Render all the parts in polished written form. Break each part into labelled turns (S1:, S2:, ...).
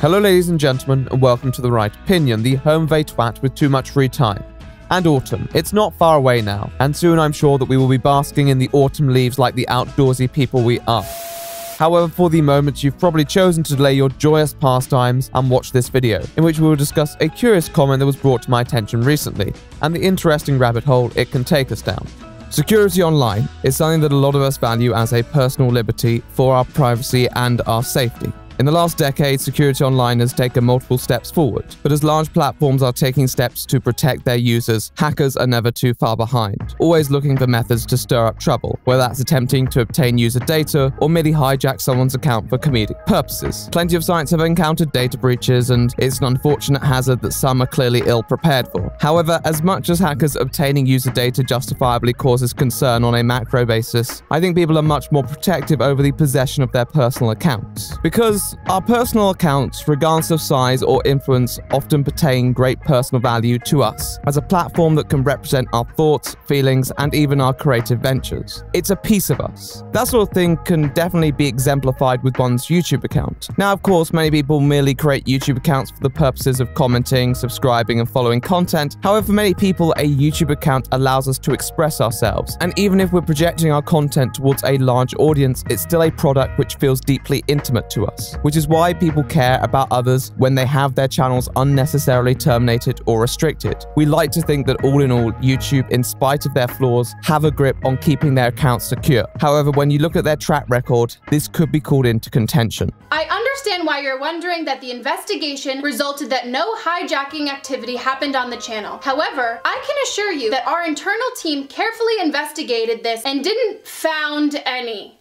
S1: Hello ladies and gentlemen, and welcome to The Right Opinion, the home of a twat with too much free time. And autumn. It's not far away now, and soon I'm sure that we will be basking in the autumn leaves like the outdoorsy people we are. However, for the moment, you've probably chosen to delay your joyous pastimes and watch this video, in which we will discuss a curious comment that was brought to my attention recently, and the interesting rabbit hole it can take us down. Security online is something that a lot of us value as a personal liberty for our privacy and our safety. In the last decade, security online has taken multiple steps forward, but as large platforms are taking steps to protect their users, hackers are never too far behind, always looking for methods to stir up trouble, whether that's attempting to obtain user data or merely hijack someone's account for comedic purposes. Plenty of sites have encountered data breaches, and it's an unfortunate hazard that some are clearly ill-prepared for. However, as much as hackers obtaining user data justifiably causes concern on a macro basis, I think people are much more protective over the possession of their personal accounts. Because our personal accounts, regardless of size or influence, often pertain great personal value to us as a platform that can represent our thoughts, feelings, and even our creative ventures. It's a piece of us. That sort of thing can definitely be exemplified with one's YouTube account. Now, of course, many people merely create YouTube accounts for the purposes of commenting, subscribing, and following content. However, for many people, a YouTube account allows us to express ourselves. And even if we're projecting our content towards a large audience, it's still a product which feels deeply intimate to us, which is why people care about others when they have their channels unnecessarily terminated or restricted. We like to think that all in all, YouTube, in spite of their flaws, have a grip on keeping their accounts secure. However, when you look at their track record, this could be called into contention.
S2: I understand why you're wondering that the investigation resulted that no hijacking activity happened on the channel. However, I can assure you that our internal team carefully investigated this and didn't found any.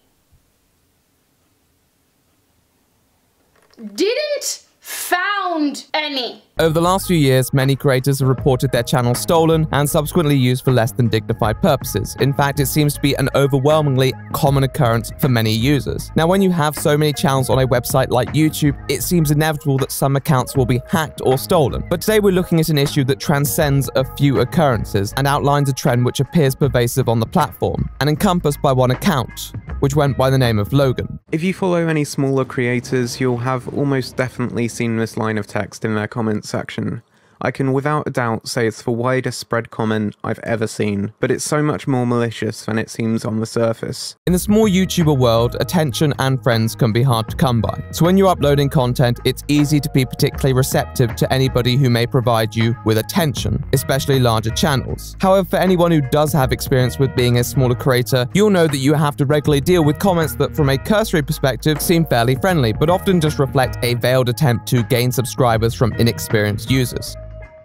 S2: Didn't found any.
S1: Over the last few years, many creators have reported their channels stolen and subsequently used for less than dignified purposes. In fact, it seems to be an overwhelmingly common occurrence for many users. Now, when you have so many channels on a website like YouTube, it seems inevitable that some accounts will be hacked or stolen. But today we're looking at an issue that transcends a few occurrences and outlines a trend which appears pervasive on the platform and encompassed by one account, which went by the name of Logan.
S3: If you follow any smaller creators, you'll have almost definitely seen this line of text in their comments section. I can without a doubt say it's the widest spread comment I've ever seen, but it's so much more malicious than it seems on the surface.
S1: In the small YouTuber world, attention and friends can be hard to come by. So when you're uploading content, it's easy to be particularly receptive to anybody who may provide you with attention, especially larger channels. However, for anyone who does have experience with being a smaller creator, you'll know that you have to regularly deal with comments that from a cursory perspective seem fairly friendly, but often just reflect a veiled attempt to gain subscribers from inexperienced users.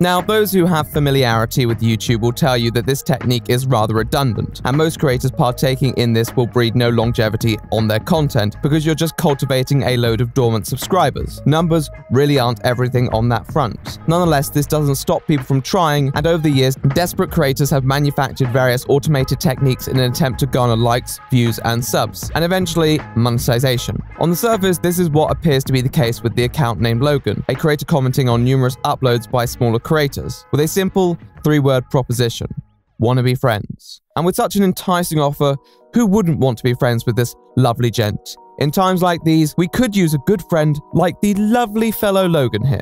S1: Now, those who have familiarity with YouTube will tell you that this technique is rather redundant, and most creators partaking in this will breed no longevity on their content because you're just cultivating a load of dormant subscribers. Numbers really aren't everything on that front. Nonetheless, this doesn't stop people from trying, and over the years, desperate creators have manufactured various automated techniques in an attempt to garner likes, views, and subs, and eventually monetization. On the surface, this is what appears to be the case with the account named Logan, a creator commenting on numerous uploads by smaller creators, with a simple three-word proposition: wanna be friends. And with such an enticing offer, who wouldn't want to be friends with this lovely gent? In times like these, we could use a good friend like the lovely fellow Logan here.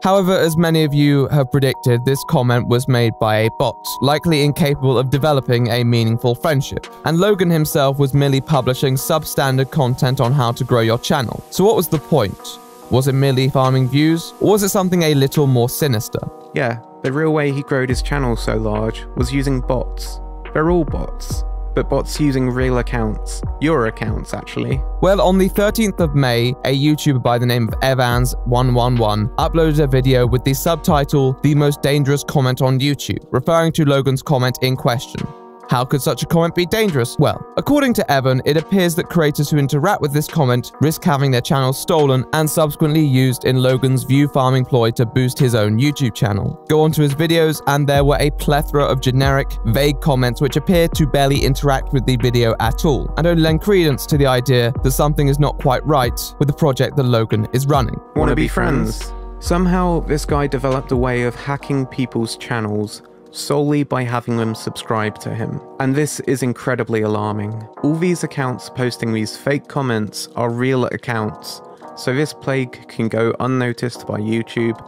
S1: However, as many of you have predicted, this comment was made by a bot, likely incapable of developing a meaningful friendship. And Logan himself was merely publishing substandard content on how to grow your channel. So what was the point? Was it merely farming views, or was it something a little more sinister?
S3: Yeah, the real way he growed his channel so large was using bots. They're all bots, but bots using real accounts. Your accounts, actually.
S1: Well, on the 13th of May, a YouTuber by the name of Evans111 uploaded a video with the subtitle, "The Most Dangerous Comment on YouTube," referring to Logan's comment in question. How could such a comment be dangerous? Well, according to Evan, it appears that creators who interact with this comment risk having their channels stolen and subsequently used in Logan's view farming ploy to boost his own YouTube channel. Go onto his videos and there were a plethora of generic, vague comments which appear to barely interact with the video at all, and only lend credence to the idea that something is not quite right with the project that Logan is running.
S3: Wanna be friends? Somehow, this guy developed a way of hacking people's channels solely by having them subscribe to him. And this is incredibly alarming. All these accounts posting these fake comments are real accounts, so this plague can go unnoticed by YouTube,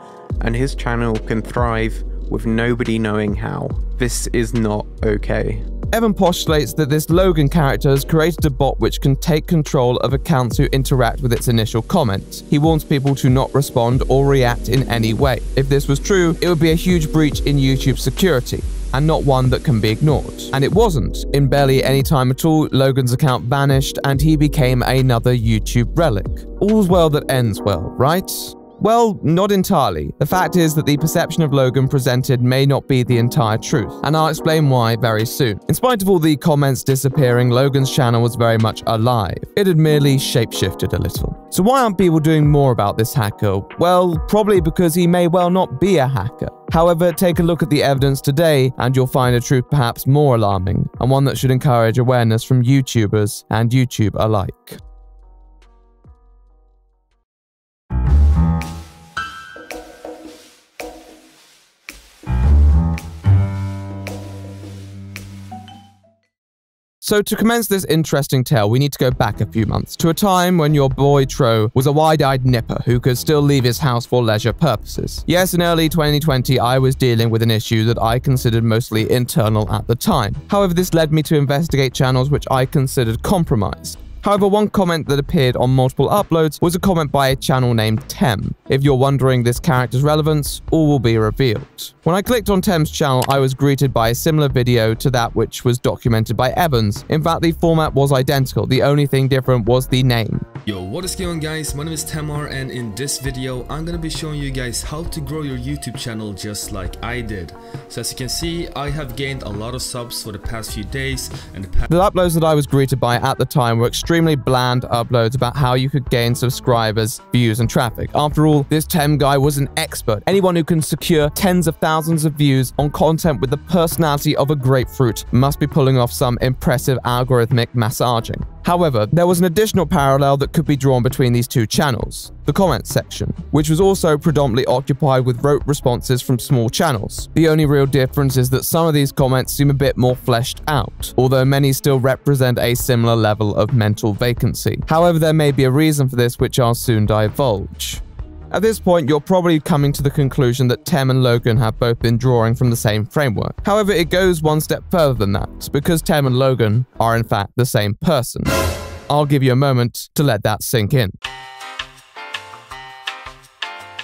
S3: and his channel can thrive with nobody knowing how. This is not okay.
S1: Evan postulates that this Logan character has created a bot which can take control of accounts who interact with its initial comment. He warns people to not respond or react in any way. If this was true, it would be a huge breach in YouTube's security, and not one that can be ignored. And it wasn't. In barely any time at all, Logan's account vanished and he became another YouTube relic. All's well that ends well, right? Well, not entirely. The fact is that the perception of Logan presented may not be the entire truth, and I'll explain why very soon. In spite of all the comments disappearing, Logan's channel was very much alive. It had merely shapeshifted a little. So why aren't people doing more about this hacker? Well, probably because he may well not be a hacker. However, take a look at the evidence today and you'll find a truth perhaps more alarming, and one that should encourage awareness from YouTubers and YouTube alike. So to commence this interesting tale, we need to go back a few months, to a time when your boy TRO was a wide-eyed nipper who could still leave his house for leisure purposes. Yes, in early 2020, I was dealing with an issue that I considered mostly internal at the time. However, this led me to investigate channels which I considered compromised. However, one comment that appeared on multiple uploads was a comment by a channel named Tem. If you're wondering this character's relevance, all will be revealed. When I clicked on Tem's channel, I was greeted by a similar video to that which was documented by Evans. In fact, the format was identical, the only thing different was the name.
S4: Yo, what is going on guys, my name is Tamar, and in this video I'm gonna be showing you guys how to grow your YouTube channel just like I did. So as you can see, I have gained a lot of subs for the past few days, and the
S1: uploads that I was greeted by at the time were extremely bland uploads about how you could gain subscribers, views and traffic. After all, this Tem guy was an expert. Anyone who can secure tens of thousands of views on content with the personality of a grapefruit must be pulling off some impressive algorithmic massaging. However, there was an additional parallel that could be drawn between these two channels, the comments section, which was also predominantly occupied with rote responses from small channels. The only real difference is that some of these comments seem a bit more fleshed out, although many still represent a similar level of mental vacancy. However, there may be a reason for this which I'll soon divulge. At this point, you're probably coming to the conclusion that Tem and Logan have both been drawing from the same framework. However, it goes one step further than that, because Tem and Logan are in fact the same person. I'll give you a moment to let that sink in.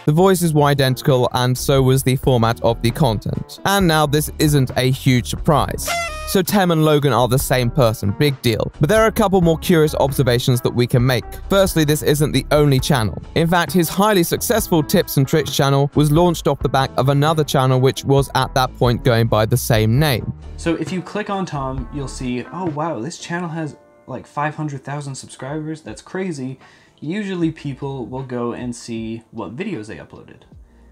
S1: The voices were identical, and so was the format of the content. And now this isn't a huge surprise. So Tem and Logan are the same person, big deal. But there are a couple more curious observations that we can make. Firstly, this isn't the only channel. In fact, his highly successful tips and tricks channel was launched off the back of another channel which was at that point going by the same name.
S5: So if you click on Tom, you'll see, oh wow, this channel has like 500,000 subscribers, that's crazy. Usually people will go and see what videos they uploaded.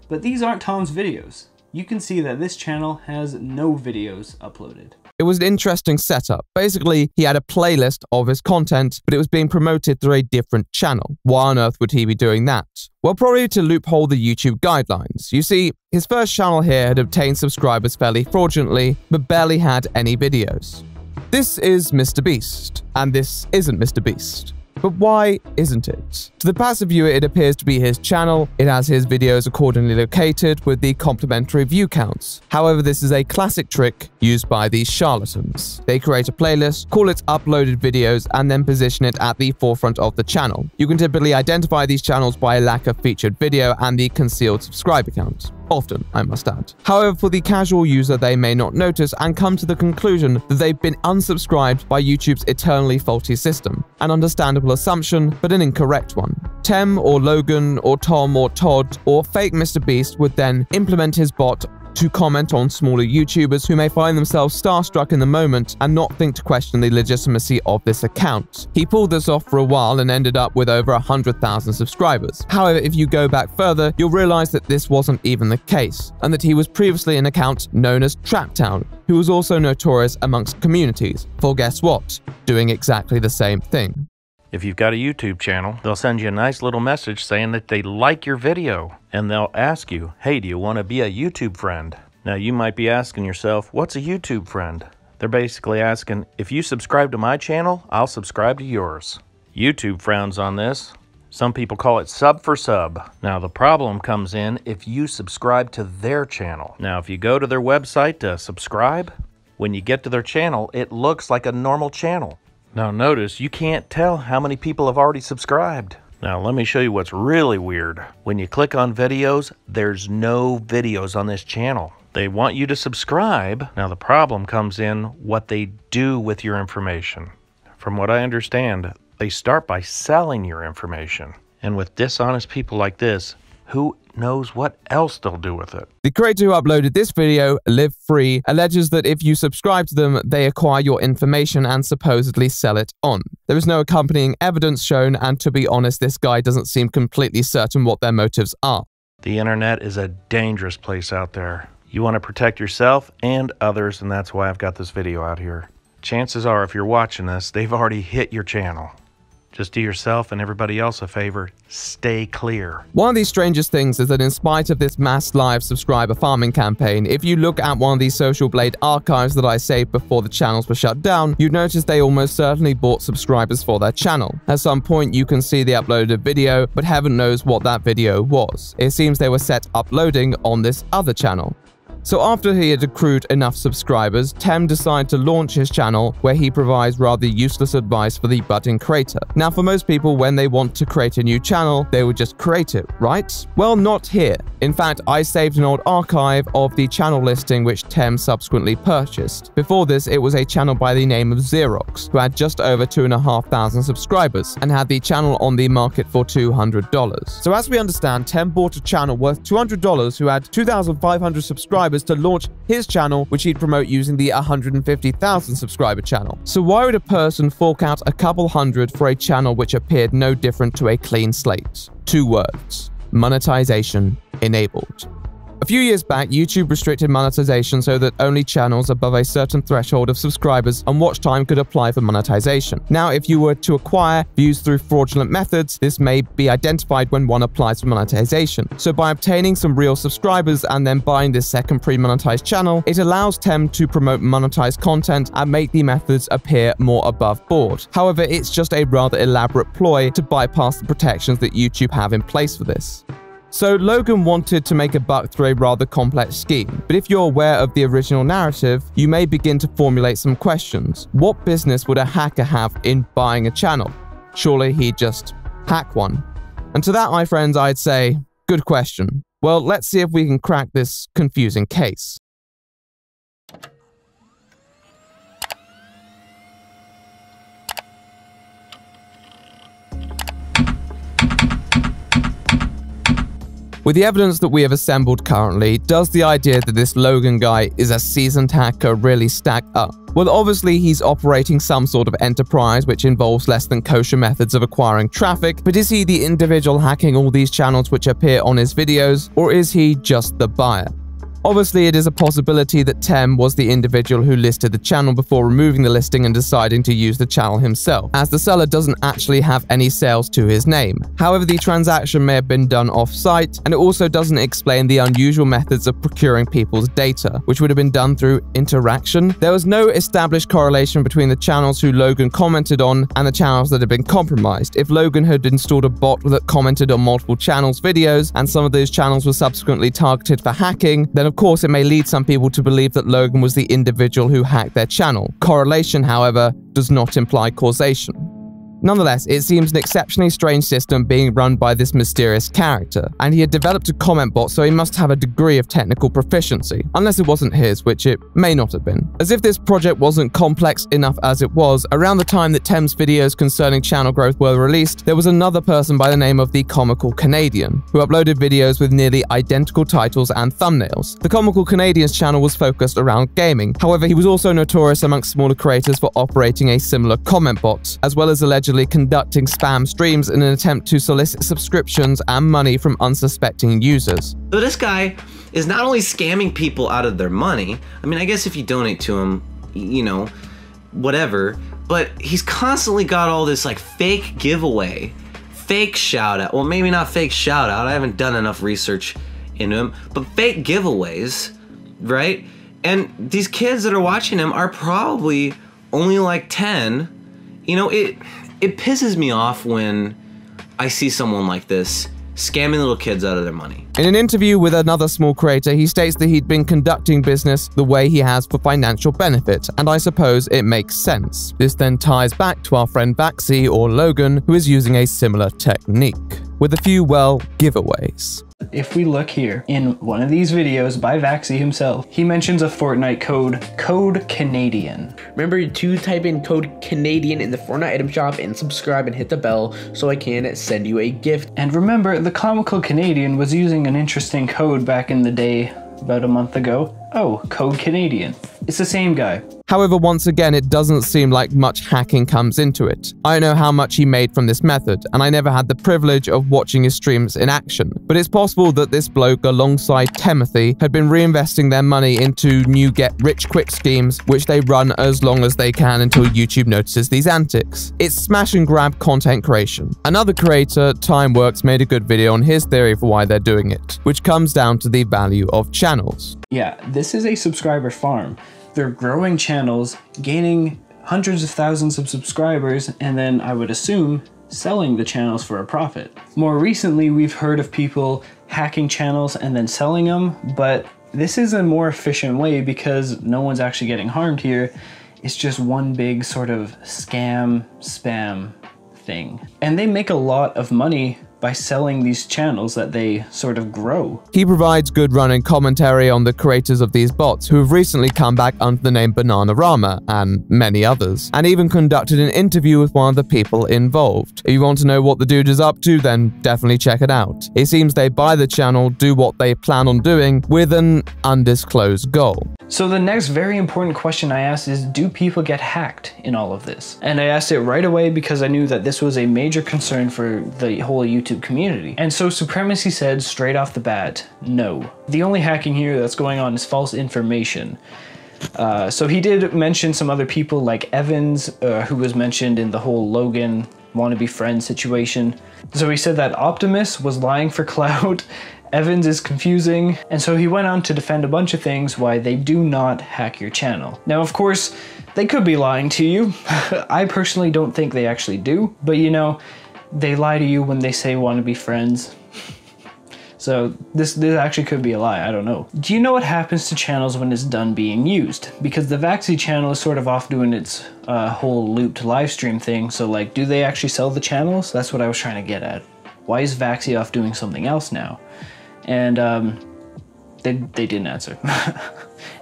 S5: But these aren't Tom's videos. You can see that this channel has no videos uploaded.
S1: It was an interesting setup. Basically, he had a playlist of his content, but it was being promoted through a different channel. Why on earth would he be doing that? Well, probably to loophole the YouTube guidelines. You see, his first channel here had obtained subscribers fairly fraudulently, but barely had any videos. This is Mr. Beast, and this isn't Mr. Beast. But why isn't it? To the passive viewer, it appears to be his channel. It has his videos accordingly located with the complementary view counts. However, this is a classic trick used by these charlatans. They create a playlist, call it uploaded videos, and then position it at the forefront of the channel. You can typically identify these channels by a lack of featured video and the concealed subscriber count. Often, I must add. However, for the casual user, they may not notice and come to the conclusion that they've been unsubscribed by YouTube's eternally faulty system. An understandable assumption, but an incorrect one. Tem or Logan or Tom or Todd or fake Mr. Beast would then implement his bot to comment on smaller YouTubers who may find themselves starstruck in the moment and not think to question the legitimacy of this account. He pulled this off for a while and ended up with over 100,000 subscribers. However, if you go back further, you'll realize that this wasn't even the case, and that he was previously an account known as Traptown, who was also notorious amongst communities for, guess what, doing exactly the same thing.
S6: If you've got a YouTube channel, they'll send you a nice little message saying that they like your video, and they'll ask you, hey, do you want to be a YouTube friend? Now you might be asking yourself, what's a YouTube friend? They're basically asking, if you subscribe to my channel, I'll subscribe to yours. YouTube frowns on this. Some people call it sub for sub. Now the problem comes in if you subscribe to their channel. Now if you go to their website to subscribe, when you get to their channel, it looks like a normal channel. Now notice, you can't tell how many people have already subscribed. Now let me show you what's really weird. When you click on videos, there's no videos on this channel. They want you to subscribe. Now the problem comes in what they do with your information. From what I understand, they start by selling your information. And with dishonest people like this, who knows what else they'll do with it.
S1: The creator who uploaded this video, Live Free, alleges that if you subscribe to them, they acquire your information and supposedly sell it on. There is no accompanying evidence shown, and to be honest, this guy doesn't seem completely certain what their motives are.
S6: The internet is a dangerous place out there. You want to protect yourself and others, and that's why I've got this video out here. Chances are, if you're watching this, they've already hit your channel. Just do yourself and everybody else a favor, stay clear.
S1: One of the strangest things is that in spite of this mass live subscriber farming campaign, if you look at one of these Social Blade archives that I saved before the channels were shut down, you'd notice they almost certainly bought subscribers for their channel. At some point you can see they uploaded a video, but heaven knows what that video was. It seems they were set uploading on this other channel. So after he had accrued enough subscribers, Tem decided to launch his channel where he provides rather useless advice for the budding creator. Now for most people, when they want to create a new channel, they would just create it, right? Well, not here. In fact, I saved an old archive of the channel listing which Tem subsequently purchased. Before this, it was a channel by the name of Xerox, who had just over 2,500 subscribers and had the channel on the market for $200. So as we understand, Tem bought a channel worth $200 who had 2,500 subscribers to launch his channel, which he'd promote using the 150,000 subscriber channel. So why would a person fork out a couple hundred for a channel which appeared no different to a clean slate? 2 words: monetization enabled. A few years back, YouTube restricted monetization so that only channels above a certain threshold of subscribers and watch time could apply for monetization. Now, if you were to acquire views through fraudulent methods, this may be identified when one applies for monetization. So by obtaining some real subscribers and then buying this second pre-monetized channel, it allows Tem to promote monetized content and make the methods appear more above board. However, it's just a rather elaborate ploy to bypass the protections that YouTube have in place for this. So Logan wanted to make a buck through a rather complex scheme, but if you're aware of the original narrative, you may begin to formulate some questions. What business would a hacker have in buying a channel? Surely he'd just hack one. And to that, my friends, I'd say, good question. Well, let's see if we can crack this confusing case. With the evidence that we have assembled currently, does the idea that this Logan guy is a seasoned hacker really stack up? Well, obviously he's operating some sort of enterprise which involves less than kosher methods of acquiring traffic, but is he the individual hacking all these channels which appear on his videos, or is he just the buyer? Obviously, it is a possibility that Tem was the individual who listed the channel before removing the listing and deciding to use the channel himself, as the seller doesn't actually have any sales to his name. However, the transaction may have been done off-site, and it also doesn't explain the unusual methods of procuring people's data, which would have been done through interaction. There was no established correlation between the channels who Logan commented on and the channels that had been compromised. If Logan had installed a bot that commented on multiple channels' videos, and some of those channels were subsequently targeted for hacking, then of course it may lead some people to believe that Logan was the individual who hacked their channel. Correlation, however, does not imply causation. Nonetheless, it seems an exceptionally strange system being run by this mysterious character, and he had developed a comment bot, so he must have a degree of technical proficiency, unless it wasn't his, which it may not have been. As if this project wasn't complex enough as it was, around the time that Tem's videos concerning channel growth were released, there was another person by the name of the Comical Canadian, who uploaded videos with nearly identical titles and thumbnails. The Comical Canadian's channel was focused around gaming, however he was also notorious amongst smaller creators for operating a similar comment bot, as well as allegedly conducting spam streams in an attempt to solicit subscriptions and money from unsuspecting users.
S7: So this guy is not only scamming people out of their money, I mean, I guess if you donate to him, you know, whatever, but he's constantly got all this like fake giveaway, fake shout out, well maybe not fake shout out, I haven't done enough research into him, but fake giveaways right? And these kids that are watching him are probably only like 10. You know, it pisses me off when I see someone like this scamming little kids out of their money.
S1: In an interview with another small creator, he states that he'd been conducting business the way he has for financial benefit, and I suppose it makes sense. This then ties back to our friend Vaxi or Logan, who is using a similar technique, with a few, well, giveaways.
S5: If we look here, in one of these videos by Vaxi himself, he mentions a Fortnite code Canadian.
S8: Remember to type in code Canadian in the Fortnite item shop and subscribe and hit the bell so I can send you a gift.
S5: And remember, the comical Canadian was using an interesting code back in the day, about a month ago. Oh, code Canadian. It's the same guy.
S1: However, once again, it doesn't seem like much hacking comes into it. I don't know how much he made from this method, and I never had the privilege of watching his streams in action, but it's possible that this bloke alongside Timothy had been reinvesting their money into new get-rich-quick schemes, which they run as long as they can until YouTube notices these antics. It's smash-and-grab content creation. Another creator, Timeworks, made a good video on his theory for why they're doing it, which comes down to the value of channels.
S5: Yeah, this is a subscriber farm. They're growing channels, gaining hundreds of thousands of subscribers, and then I would assume selling the channels for a profit. More recently, we've heard of people hacking channels and then selling them, but this is a more efficient way because no one's actually getting harmed here. It's just one big sort of scam, spam thing. And they make a lot of money by selling these channels that they sort of grow.
S1: He provides good running commentary on the creators of these bots who have recently come back under the name Bananarama and many others, and even conducted an interview with one of the people involved. If you want to know what the dude is up to, then definitely check it out. It seems they buy the channel, do what they plan on doing, with an undisclosed goal.
S5: So the next very important question I asked is, do people get hacked in all of this? And I asked it right away because I knew that this was a major concern for the whole YouTube community. And so Supremacy said straight off the bat, no. The only hacking here that's going on is false information. So he did mention some other people like Evans, who was mentioned in the whole Logan wannabe friend situation. So he said that Optimus was lying for clout, Evans is confusing, and so he went on to defend a bunch of things why they do not hack your channel. Now, of course, they could be lying to you. I personally don't think they actually do, but you know, they lie to you when they say want to be friends. So this actually could be a lie, I don't know. Do you know what happens to channels when it's done being used? Because the Vaxi channel is sort of off doing its whole looped live stream thing, so like, do they actually sell the channels? That's what I was trying to get at. Why is Vaxi off doing something else now? And they didn't answer.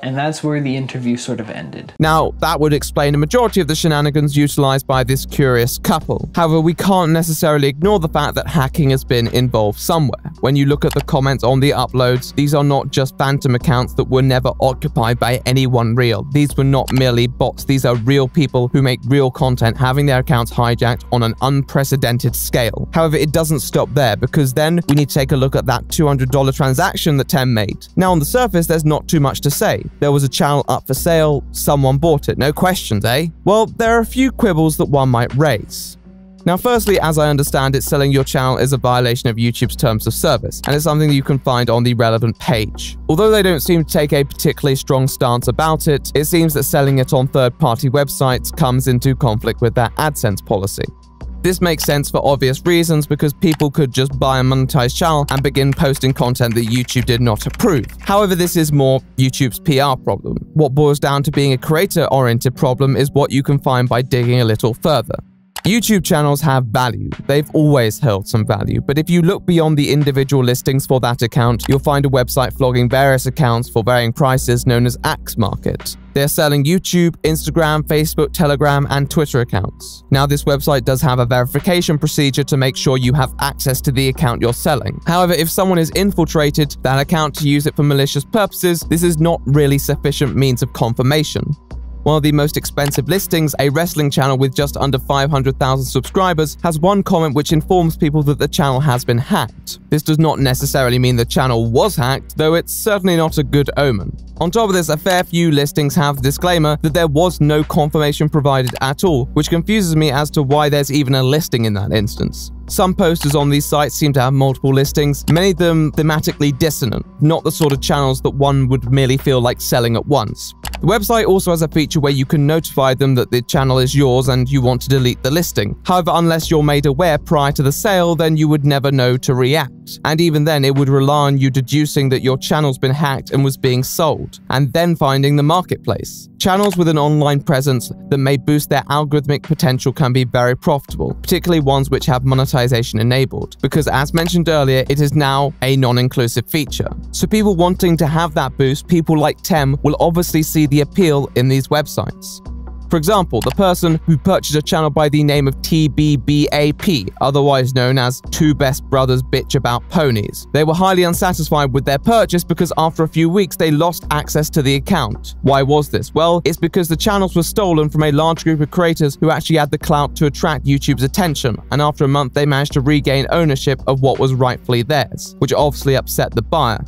S5: And that's where the interview sort of ended.
S1: Now, that would explain a majority of the shenanigans utilized by this curious couple. However, we can't necessarily ignore the fact that hacking has been involved somewhere. When you look at the comments on the uploads, these are not just phantom accounts that were never occupied by anyone real. These were not merely bots. These are real people who make real content having their accounts hijacked on an unprecedented scale. However, it doesn't stop there, because then we need to take a look at that $200 transaction that Tem made. Now, on the surface, there's not too much to say. There was a channel up for sale, someone bought it, no questions, eh? Well, there are a few quibbles that one might raise. Now, firstly, as I understand it, selling your channel is a violation of YouTube's terms of service, and it's something that you can find on the relevant page. Although they don't seem to take a particularly strong stance about it, it seems that selling it on third-party websites comes into conflict with their AdSense policy. This makes sense for obvious reasons, because people could just buy a monetized channel and begin posting content that YouTube did not approve. However, this is more YouTube's PR problem. What boils down to being a creator-oriented problem is what you can find by digging a little further. YouTube channels have value. They've always held some value, but if you look beyond the individual listings for that account, you'll find a website flogging various accounts for varying prices known as Axe Market. They're selling YouTube, Instagram, Facebook, Telegram, and Twitter accounts. Now, this website does have a verification procedure to make sure you have access to the account you're selling. However, if someone has infiltrated that account to use it for malicious purposes, this is not really sufficient means of confirmation. One of the most expensive listings, a wrestling channel with just under 500,000 subscribers, has one comment which informs people that the channel has been hacked. This does not necessarily mean the channel was hacked, though it's certainly not a good omen. On top of this, a fair few listings have the disclaimer that there was no confirmation provided at all, which confuses me as to why there's even a listing in that instance. Some posters on these sites seem to have multiple listings, many of them thematically dissonant, not the sort of channels that one would merely feel like selling at once. The website also has a feature where you can notify them that the channel is yours and you want to delete the listing. However, unless you're made aware prior to the sale, then you would never know to react. And even then, it would rely on you deducing that your channel's been hacked and was being sold, and then finding the marketplace. Channels with an online presence that may boost their algorithmic potential can be very profitable, particularly ones which have monetization enabled, because as mentioned earlier, it is now a non-inclusive feature. So people wanting to have that boost, people like Tem, will obviously see the appeal in these websites. For example, the person who purchased a channel by the name of TBBAP, otherwise known as Two Best Brothers Bitch About Ponies. They were highly unsatisfied with their purchase because after a few weeks they lost access to the account. Why was this? Well, it's because the channels were stolen from a large group of creators who actually had the clout to attract YouTube's attention, and after a month they managed to regain ownership of what was rightfully theirs, which obviously upset the buyer.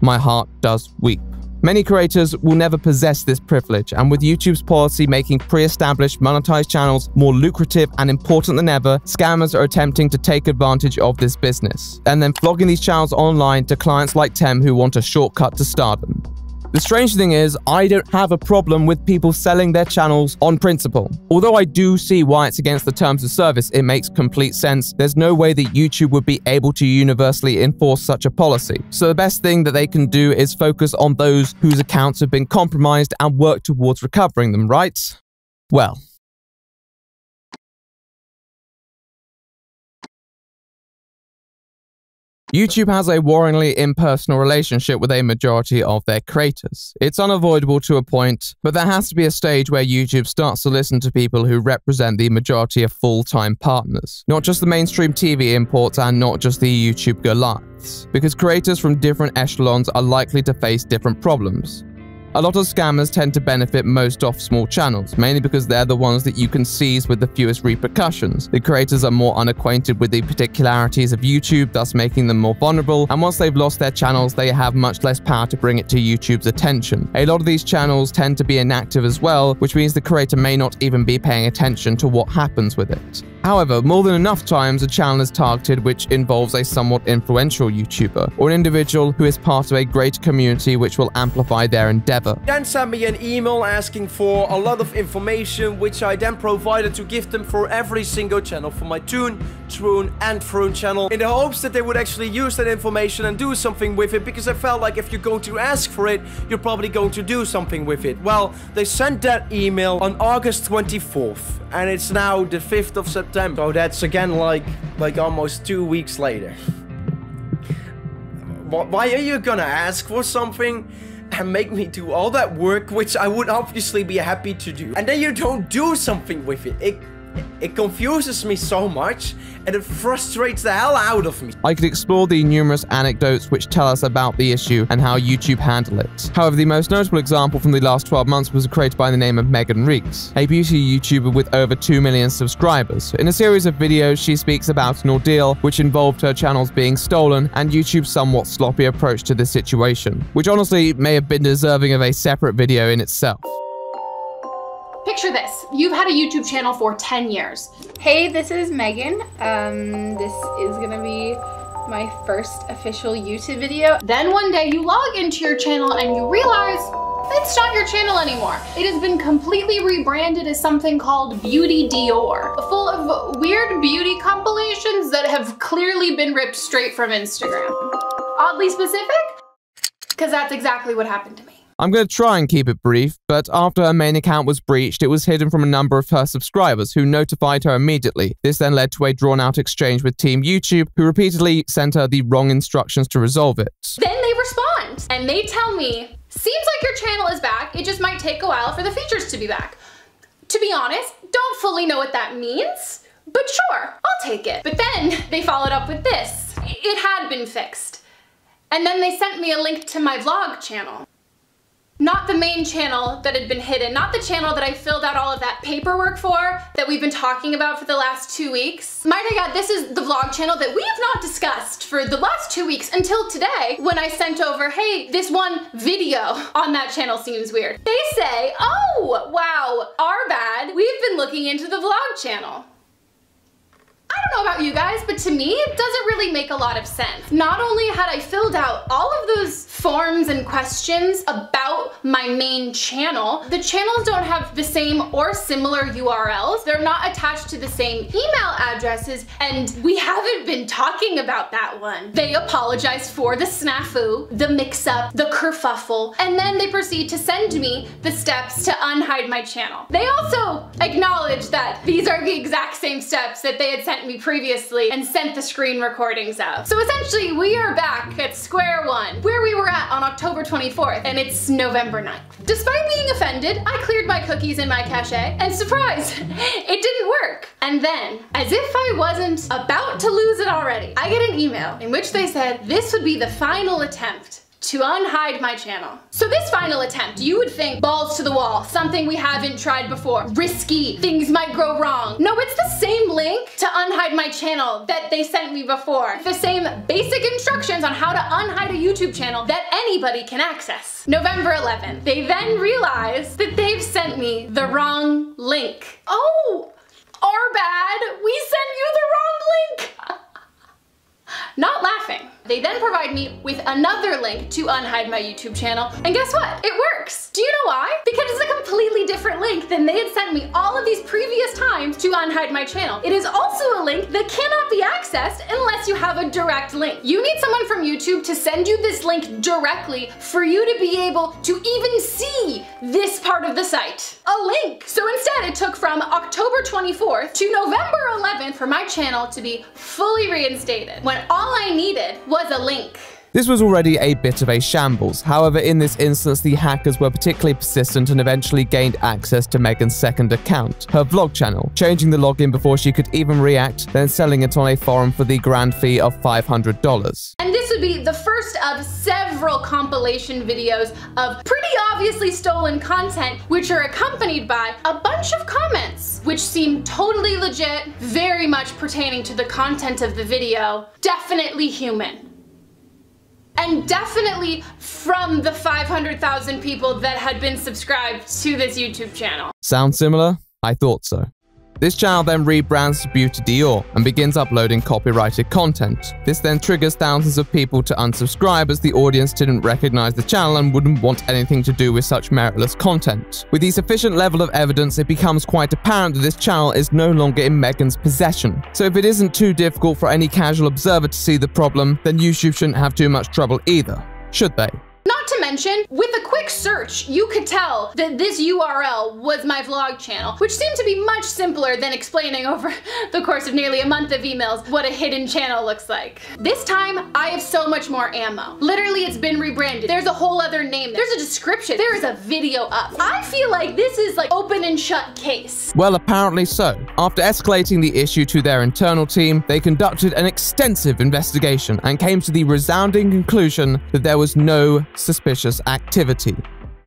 S1: My heart does weep. Many creators will never possess this privilege, and with YouTube's policy making pre-established monetized channels more lucrative and important than ever, scammers are attempting to take advantage of this business, and then flogging these channels online to clients like Tem who want a shortcut to stardom. The strange thing is, I don't have a problem with people selling their channels on principle. Although I do see why it's against the terms of service, it makes complete sense. There's no way that YouTube would be able to universally enforce such a policy. So the best thing that they can do is focus on those whose accounts have been compromised and work towards recovering them, right? Well. YouTube has a worryingly impersonal relationship with a majority of their creators. It's unavoidable to a point, but there has to be a stage where YouTube starts to listen to people who represent the majority of full-time partners. Not just the mainstream TV imports and not just the YouTube Goliaths, because creators from different echelons are likely to face different problems. A lot of scammers tend to benefit most off small channels, mainly because they're the ones that you can seize with the fewest repercussions. The creators are more unacquainted with the particularities of YouTube, thus making them more vulnerable, and once they've lost their channels, they have much less power to bring it to YouTube's attention. A lot of these channels tend to be inactive as well, which means the creator may not even be paying attention to what happens with it. However, more than enough times a channel is targeted which involves a somewhat influential YouTuber, or an individual who is part of a great community which will amplify their endeavor.
S9: Then sent me an email asking for a lot of information, which I then provided to give them for every single channel for my Toon, Troon and Froon channel, in the hopes that they would actually use that information and do something with it, because I felt like if you're going to ask for it, you're probably going to do something with it. Well, they sent that email on August 24th, and it's now the 5th of September. So that's again like almost 2 weeks later. Why are you gonna ask for something and make me do all that work, which I would obviously be happy to do, and then you don't do something with it? It confuses me so much, and it frustrates the hell out of me.
S1: I could explore the numerous anecdotes which tell us about the issue and how YouTube handled it. However, the most notable example from the last 12 months was a creator by the name of Megan Reeks, a beauty YouTuber with over 2 million subscribers. In a series of videos, she speaks about an ordeal which involved her channels being stolen and YouTube's somewhat sloppy approach to the situation, which honestly may have been deserving of a separate video in itself.
S2: Picture this. You've had a YouTube channel for 10 years. Hey, this is Megan. This is gonna be my first official YouTube video. Then one day you log into your channel and you realize it's not your channel anymore. It has been completely rebranded as something called Beauty Dior, full of weird beauty compilations that have clearly been ripped straight from Instagram. Oddly specific? Because that's exactly what happened to me.
S1: I'm going to try and keep it brief, but after her main account was breached, it was hidden from a number of her subscribers who notified her immediately. This then led to a drawn-out exchange with Team YouTube, who repeatedly sent her the wrong instructions to resolve it.
S2: Then they respond, and they tell me, seems like your channel is back, it just might take a while for the features to be back. To be honest, don't fully know what that means, but sure, I'll take it. But then they followed up with this. It had been fixed. And then they sent me a link to my vlog channel. Not the main channel that had been hidden, not the channel that I filled out all of that paperwork for that we've been talking about for the last 2 weeks. Might I add, this is the vlog channel that we have not discussed for the last 2 weeks until today, when I sent over, hey, this one video on that channel seems weird. They say, oh, wow, our bad. We've been looking into the vlog channel. I don't know about you guys, but to me, it doesn't really make a lot of sense. Not only had I filled out all of those forms and questions about my main channel, the channels don't have the same or similar URLs. They're not attached to the same email addresses, and we haven't been talking about that one. They apologized for the snafu, the mix-up, the kerfuffle, and then they proceed to send me the steps to unhide my channel. They also acknowledge that these are the exact same steps that they had sent me previously and sent the screen recordings of. So essentially, we are back at square one, where we were at on October 24th, and it's November 9th. Despite being offended, I cleared my cookies and my cache, and surprise, it didn't work. And then, as if I wasn't about to lose it already, I get an email in which they said this would be the final attempt to unhide my channel. So this final attempt, you would think balls to the wall, something we haven't tried before, risky, things might go wrong. No, it's the same link to unhide my channel that they sent me before. The same basic instructions on how to unhide a YouTube channel that anybody can access. November 11th, they then realize that they've sent me the wrong link. Oh, our bad, we sent you the wrong link. Not laughing. They then provide me with another link to unhide my YouTube channel, and guess what? It works. Do you know why? Because it's a completely different link than they had sent me all of these previous times to unhide my channel. It is also a link that cannot be accessed unless you have a direct link. You need someone from YouTube to send you this link directly for you to be able to even see this part of the site. A link. So instead, it took from October 24th to November 11th for my channel to be fully reinstated, when all I needed was a link.
S1: This was already a bit of a shambles. However, in this instance, the hackers were particularly persistent and eventually gained access to Megan's second account, her vlog channel, changing the login before she could even react, then selling it on a forum for the grand fee of $500.
S2: And this would be the first of several compilation videos of pretty obviously stolen content, which are accompanied by a bunch of comments, which seem totally legit, very much pertaining to the content of the video, definitely human. And definitely from the 500,000 people that had been subscribed to this YouTube channel.
S1: Sound similar? I thought so. This channel then rebrands to Beauty Dior and begins uploading copyrighted content. This then triggers thousands of people to unsubscribe as the audience didn't recognize the channel and wouldn't want anything to do with such meritless content. With the sufficient level of evidence, it becomes quite apparent that this channel is no longer in Megan's possession. So if it isn't too difficult for any casual observer to see the problem, then YouTube shouldn't have too much trouble either, should they?
S2: Not to mention, with a quick search, you could tell that this URL was my vlog channel, which seemed to be much simpler than explaining over the course of nearly a month of emails what a hidden channel looks like. This time, I have so much more ammo. Literally, it's been rebranded. There's a whole other name. There's a description. There is a video up. I feel like this is like open and shut case.
S1: Well, apparently so. After escalating the issue to their internal team, they conducted an extensive investigation and came to the resounding conclusion that there was no suspicious activity.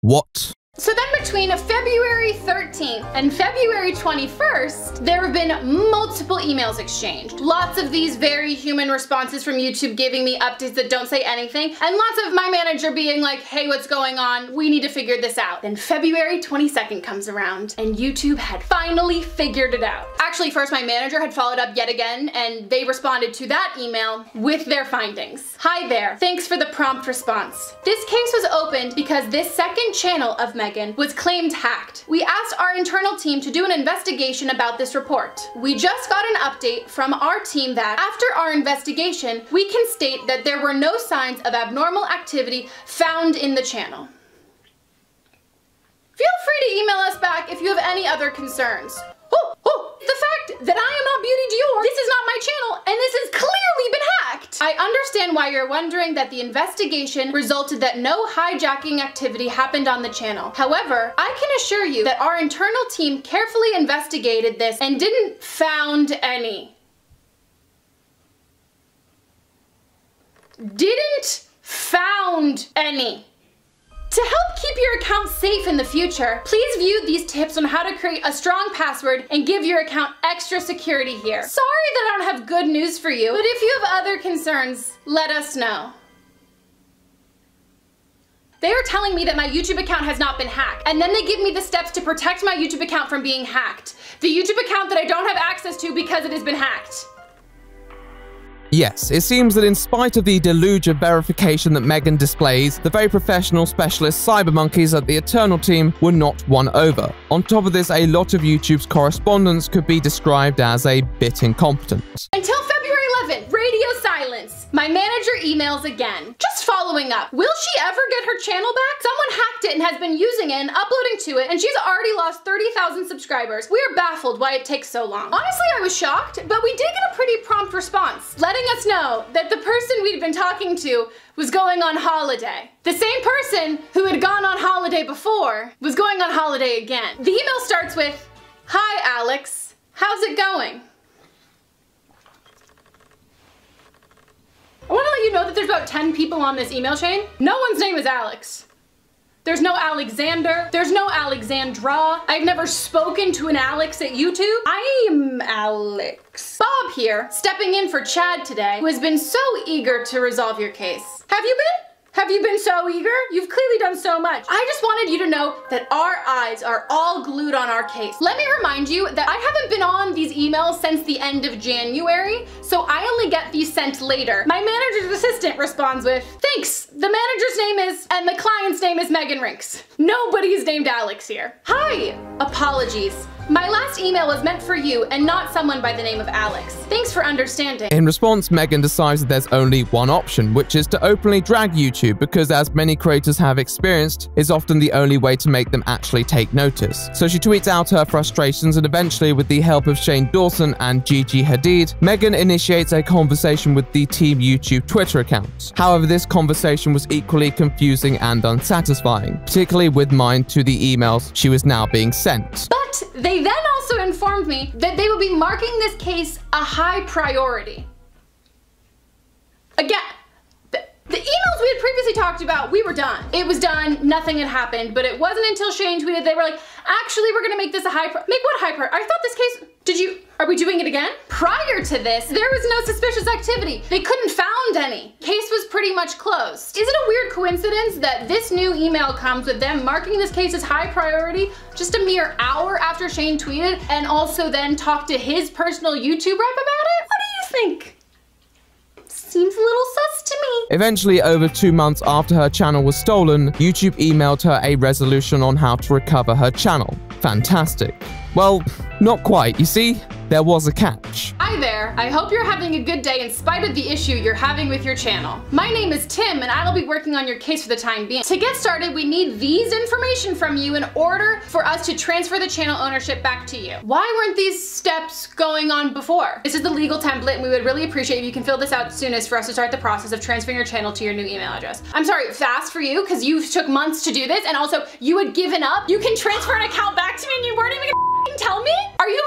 S1: What?
S2: So then between February 13th and February 21st, there have been multiple emails exchanged. Lots of these very human responses from YouTube giving me updates that don't say anything, and lots of my manager being like, hey, what's going on? We need to figure this out. Then February 22nd comes around, and YouTube had finally figured it out. Actually, first my manager had followed up yet again, and they responded to that email with their findings. Hi there, thanks for the prompt response. This case was opened because this second channel of Megan was claimed hacked. We asked our internal team to do an investigation about this report. We just got an update from our team that after our investigation, we can state that there were no signs of abnormal activity found in the channel. Feel free to email us back if you have any other concerns. The fact that I am not Beauty Dior, this is not my channel, and this has clearly been hacked. I understand why you're wondering that the investigation resulted that no hijacking activity happened on the channel. However, I can assure you that our internal team carefully investigated this and didn't found any. Didn't found any. To help keep your account safe in the future, please view these tips on how to create a strong password and give your account extra security here. Sorry that I don't have good news for you, but if you have other concerns, let us know. They are telling me that my YouTube account has not been hacked, and then they give me the steps to protect my YouTube account from being hacked. The YouTube account that I don't have access to because it has been hacked.
S1: Yes, it seems that in spite of the deluge of verification that Megan displays, the very professional specialist cyber monkeys at the Eternal team were not won over. On top of this, a lot of YouTube's correspondence could be described as a bit incompetent.
S2: Until February 11th, radio silence. My manager emails again. Just following up. Will she ever get her channel back? Someone hacked it and has been using it and uploading to it, and she's already lost 30,000 subscribers. We are baffled why it takes so long. Honestly, I was shocked, but we did get a pretty prompt response, letting us know that the person we'd been talking to was going on holiday. The same person who had gone on holiday before was going on holiday again. The email starts with, "Hi, Alex. How's it going?" I want to let you know that there's about 10 people on this email chain. No one's name is Alex. There's no Alexander. There's no Alexandra. I've never spoken to an Alex at YouTube. I'm Alex. Bob here, stepping in for Chad today, who has been so eager to resolve your case. Have you been? Have you been so eager? You've clearly done so much. I just wanted you to know that our eyes are all glued on our case. Let me remind you that I haven't been on these emails since the end of January, so I only get these sent later. My manager's assistant responds with, "Thanks, the manager's name is, and the client's name is Megan Rinks. Nobody's named Alex here. Hi, apologies. My last email was meant for you and not someone by the name of Alex. Thanks for understanding."
S1: In response, Megan decides that there's only one option, which is to openly drag YouTube, because as many creators have experienced, is often the only way to make them actually take notice. So she tweets out her frustrations, and eventually, with the help of Shane Dawson and Gigi Hadid, Megan initiates a conversation with the Team YouTube Twitter account. However, this conversation was equally confusing and unsatisfying, particularly with mind to the emails she was now being sent.
S2: But they then also informed me that they would be marking this case a high priority. Again, the emails we had previously talked about, we were done. It was done, nothing had happened, but it wasn't until Shane tweeted, they were like, actually, we're gonna make this a make what high priority? I thought this case, are we doing it again? Prior to this, there was no suspicious activity. They couldn't found any. Case was pretty much closed. Is it a weird coincidence that this new email comes with them marking this case as high priority just a mere hour after Shane tweeted, and also then talked to his personal YouTube rep about it? What do you think? Seems a little sus to me.
S1: Eventually, over 2 months after her channel was stolen, YouTube emailed her a resolution on how to recover her channel. Fantastic. Well, not quite. You see, there was a catch.
S2: Hi there. I hope you're having a good day in spite of the issue you're having with your channel. My name is Tim, and I'll be working on your case for the time being. To get started, we need these information from you in order for us to transfer the channel ownership back to you. Why weren't these steps going on before? This is the legal template, and we would really appreciate if you can fill this out soonest for us to start the process of transferring your channel to your new email address. I'm sorry, fast for you, because you took months to do this, and also you had given up. You can transfer an account back to me and you weren't even gonna tell me? Are you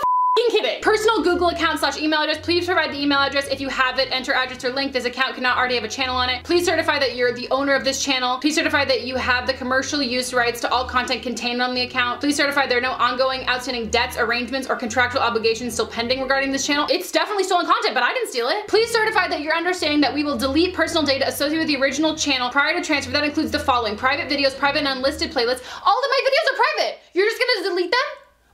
S2: kidding? Personal Google account / email address. Please provide the email address. If you have it, enter address or link. This account cannot already have a channel on it. Please certify that you're the owner of this channel. Please certify that you have the commercial use rights to all content contained on the account. Please certify there are no ongoing outstanding debts, arrangements, or contractual obligations still pending regarding this channel. It's definitely stolen content, but I didn't steal it. Please certify that you're understanding that we will delete personal data associated with the original channel prior to transfer. That includes the following: private videos, private and unlisted playlists. All of my videos are private. You're just gonna delete them?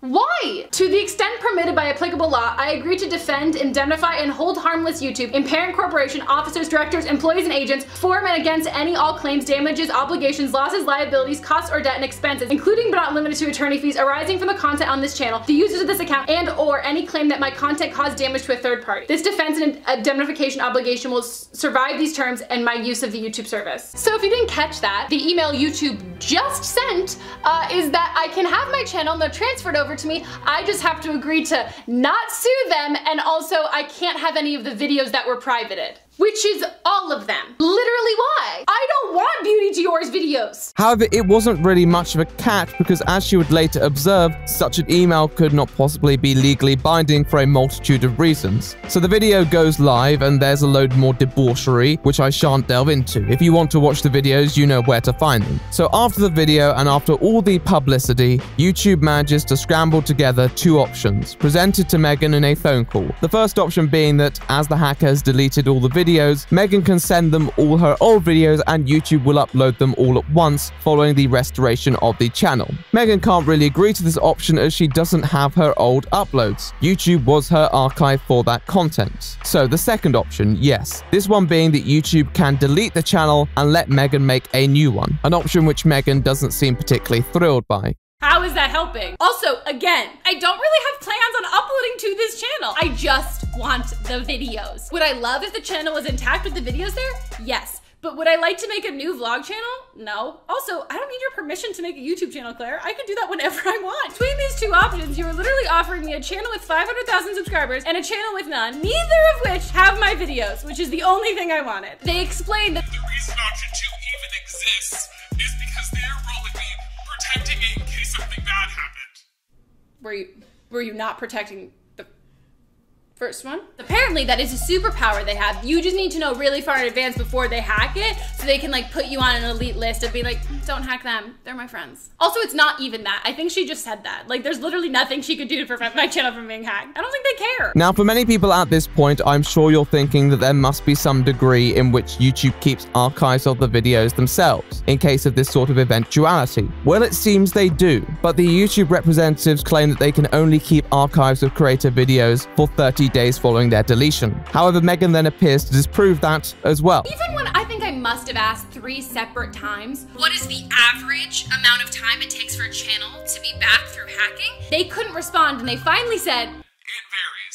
S2: Why? To the extent permitted by applicable law, I agree to defend, indemnify, and hold harmless YouTube and parent corporation, officers, directors, employees, and agents for and against any all claims, damages, obligations, losses, liabilities, costs, or debt and expenses, including but not limited to attorney fees arising from the content on this channel, the users of this account, and or any claim that my content caused damage to a third party. This defense and indemnification obligation will survive these terms and my use of the YouTube service. So if you didn't catch that, the email YouTube just sent is that I can have my channel now transferred over to me. I just have to agree to not sue them, and also I can't have any of the videos that were privated. Which is all of them. Literally why? I don't want Beauty to Yours videos.
S1: However, it wasn't really much of a catch, because as she would later observe, such an email could not possibly be legally binding for a multitude of reasons. So the video goes live, and there's a load more debauchery, which I shan't delve into. If you want to watch the videos, you know where to find them. So after the video and after all the publicity, YouTube manages to scramble together 2 options, presented to Megan in a phone call. The first option being that as the hacker has deleted all the videos, videos, Megan can send them all her old videos and YouTube will upload them all at once following the restoration of the channel. Megan can't really agree to this option as she doesn't have her old uploads. YouTube was her archive for that content. So the second option, yes. This one being that YouTube can delete the channel and let Megan make a new one, an option which Megan doesn't seem particularly thrilled by.
S10: How is that helping? Also, again, I don't really have plans on uploading to this channel. I just want the videos. Would I love if the channel was intact with the videos there? Yes. But would I like to make a new vlog channel? No. Also, I don't need your permission to make a YouTube channel, Claire. I can do that whenever I want. Between these two options, you are literally offering me a channel with 500,000 subscribers and a channel with none, neither of which have my videos, which is the only thing I wanted. They explained that the reason option 2 even exists is because they're rolling me, protecting it in case something bad happened. Were you not protecting the first one? Apparently that is a superpower they have. You just need to know really far in advance before they hack it so they can like put you on an elite list and be like, don't hack them, they're my friends. Also, it's not even that. I think she just said that. Like there's literally nothing she could do to prevent my channel from being hacked. I don't think they care.
S1: Now for many people at this point, I'm sure you're thinking that there must be some degree in which YouTube keeps archives of the videos themselves in case of this sort of eventuality. Well, it seems they do, but the YouTube representatives claim that they can only keep archives of creator videos for 30 days following their deletion. However, Megan then appears to disprove that as well.
S10: Even when I think I must have asked 3 separate times, what is the average amount of time it takes for a channel to be back through hacking? They couldn't respond and they finally said, it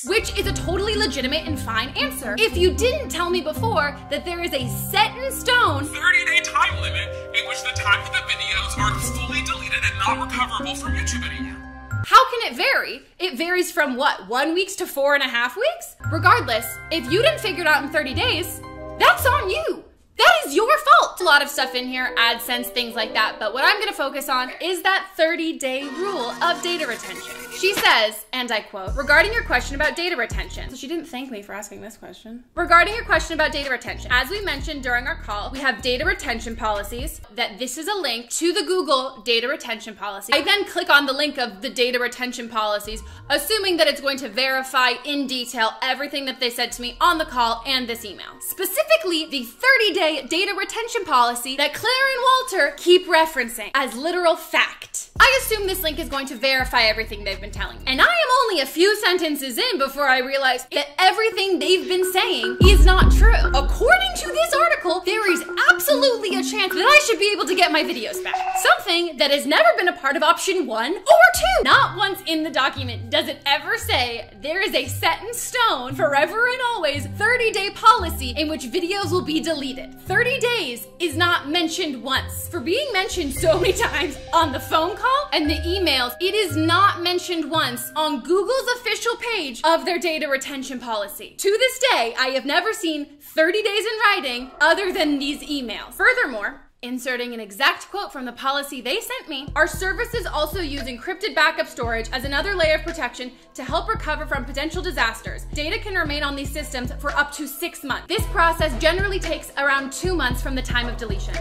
S10: varies. Which is a totally legitimate and fine answer. If you didn't tell me before that there is a set in stone 30-day time limit in which the time of the videos are fully deleted and not recoverable from YouTube anymore. How can it vary? It varies from what, 1 week to 4.5 weeks? Regardless, if you didn't figure it out in 30 days, that's on you. That is your fault. A lot of stuff in here, AdSense, things like that, but what I'm gonna focus on is that 30-day rule of data retention. She says, and I quote, regarding your question about data retention. So she didn't thank me for asking this question. Regarding your question about data retention, as we mentioned during our call, we have data retention policies, that this is a link to the Google data retention policy. I then click on the link of the data retention policies, assuming that it's going to verify in detail everything that they said to me on the call and this email. Specifically, the 30-day data retention policy that Claire and Walter keep referencing as literal fact. I assume this link is going to verify everything they've been telling me. And I am only a few sentences in before I realize that everything they've been saying is not true. According to this article, there is absolutely a chance that I should be able to get my videos back. Something that has never been a part of option 1 or 2. Not once in the document does it ever say there is a set in stone, forever and always, 30-day policy in which videos will be deleted. 30 days is not mentioned once. For being mentioned so many times on the phone call and the emails, it is not mentioned once on Google's official page of their data retention policy. To this day, I have never seen 30 days in writing other than these emails. Furthermore, inserting an exact quote from the policy they sent me, our services also use encrypted backup storage as another layer of protection to help recover from potential disasters. Data can remain on these systems for up to 6 months. This process generally takes around 2 months from the time of deletion.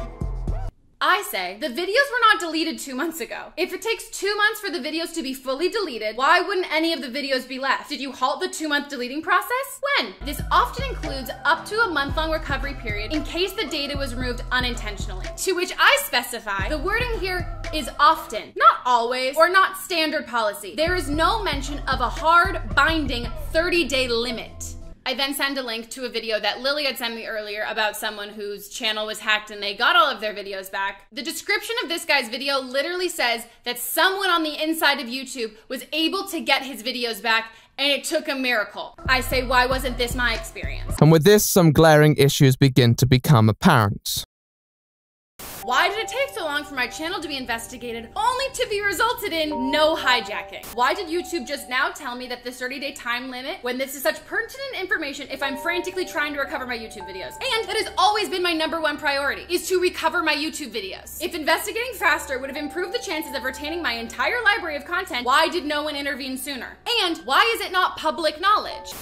S10: I say, the videos were not deleted 2 months ago. If it takes 2 months for the videos to be fully deleted, why wouldn't any of the videos be left? Did you halt the 2-month deleting process? When? This often includes up to a month-long recovery period in case the data was removed unintentionally. To which I specify, the wording here is often, not always, or not standard policy. There is no mention of a hard, binding 30-day limit. I then send a link to a video that Lily had sent me earlier about someone whose channel was hacked and they got all of their videos back. The description of this guy's video literally says that someone on the inside of YouTube was able to get his videos back and it took a miracle. I say, why wasn't this my experience?
S1: And with this, some glaring issues begin to become apparent.
S10: Why did it take so long for my channel to be investigated, only to be resulted in no hijacking? Why did YouTube just now tell me that this 30-day time limit, when this is such pertinent information if I'm frantically trying to recover my YouTube videos? And that has always been my #1 priority, is to recover my YouTube videos. If investigating faster would have improved the chances of retaining my entire library of content, why did no one intervene sooner? And why is it not public knowledge?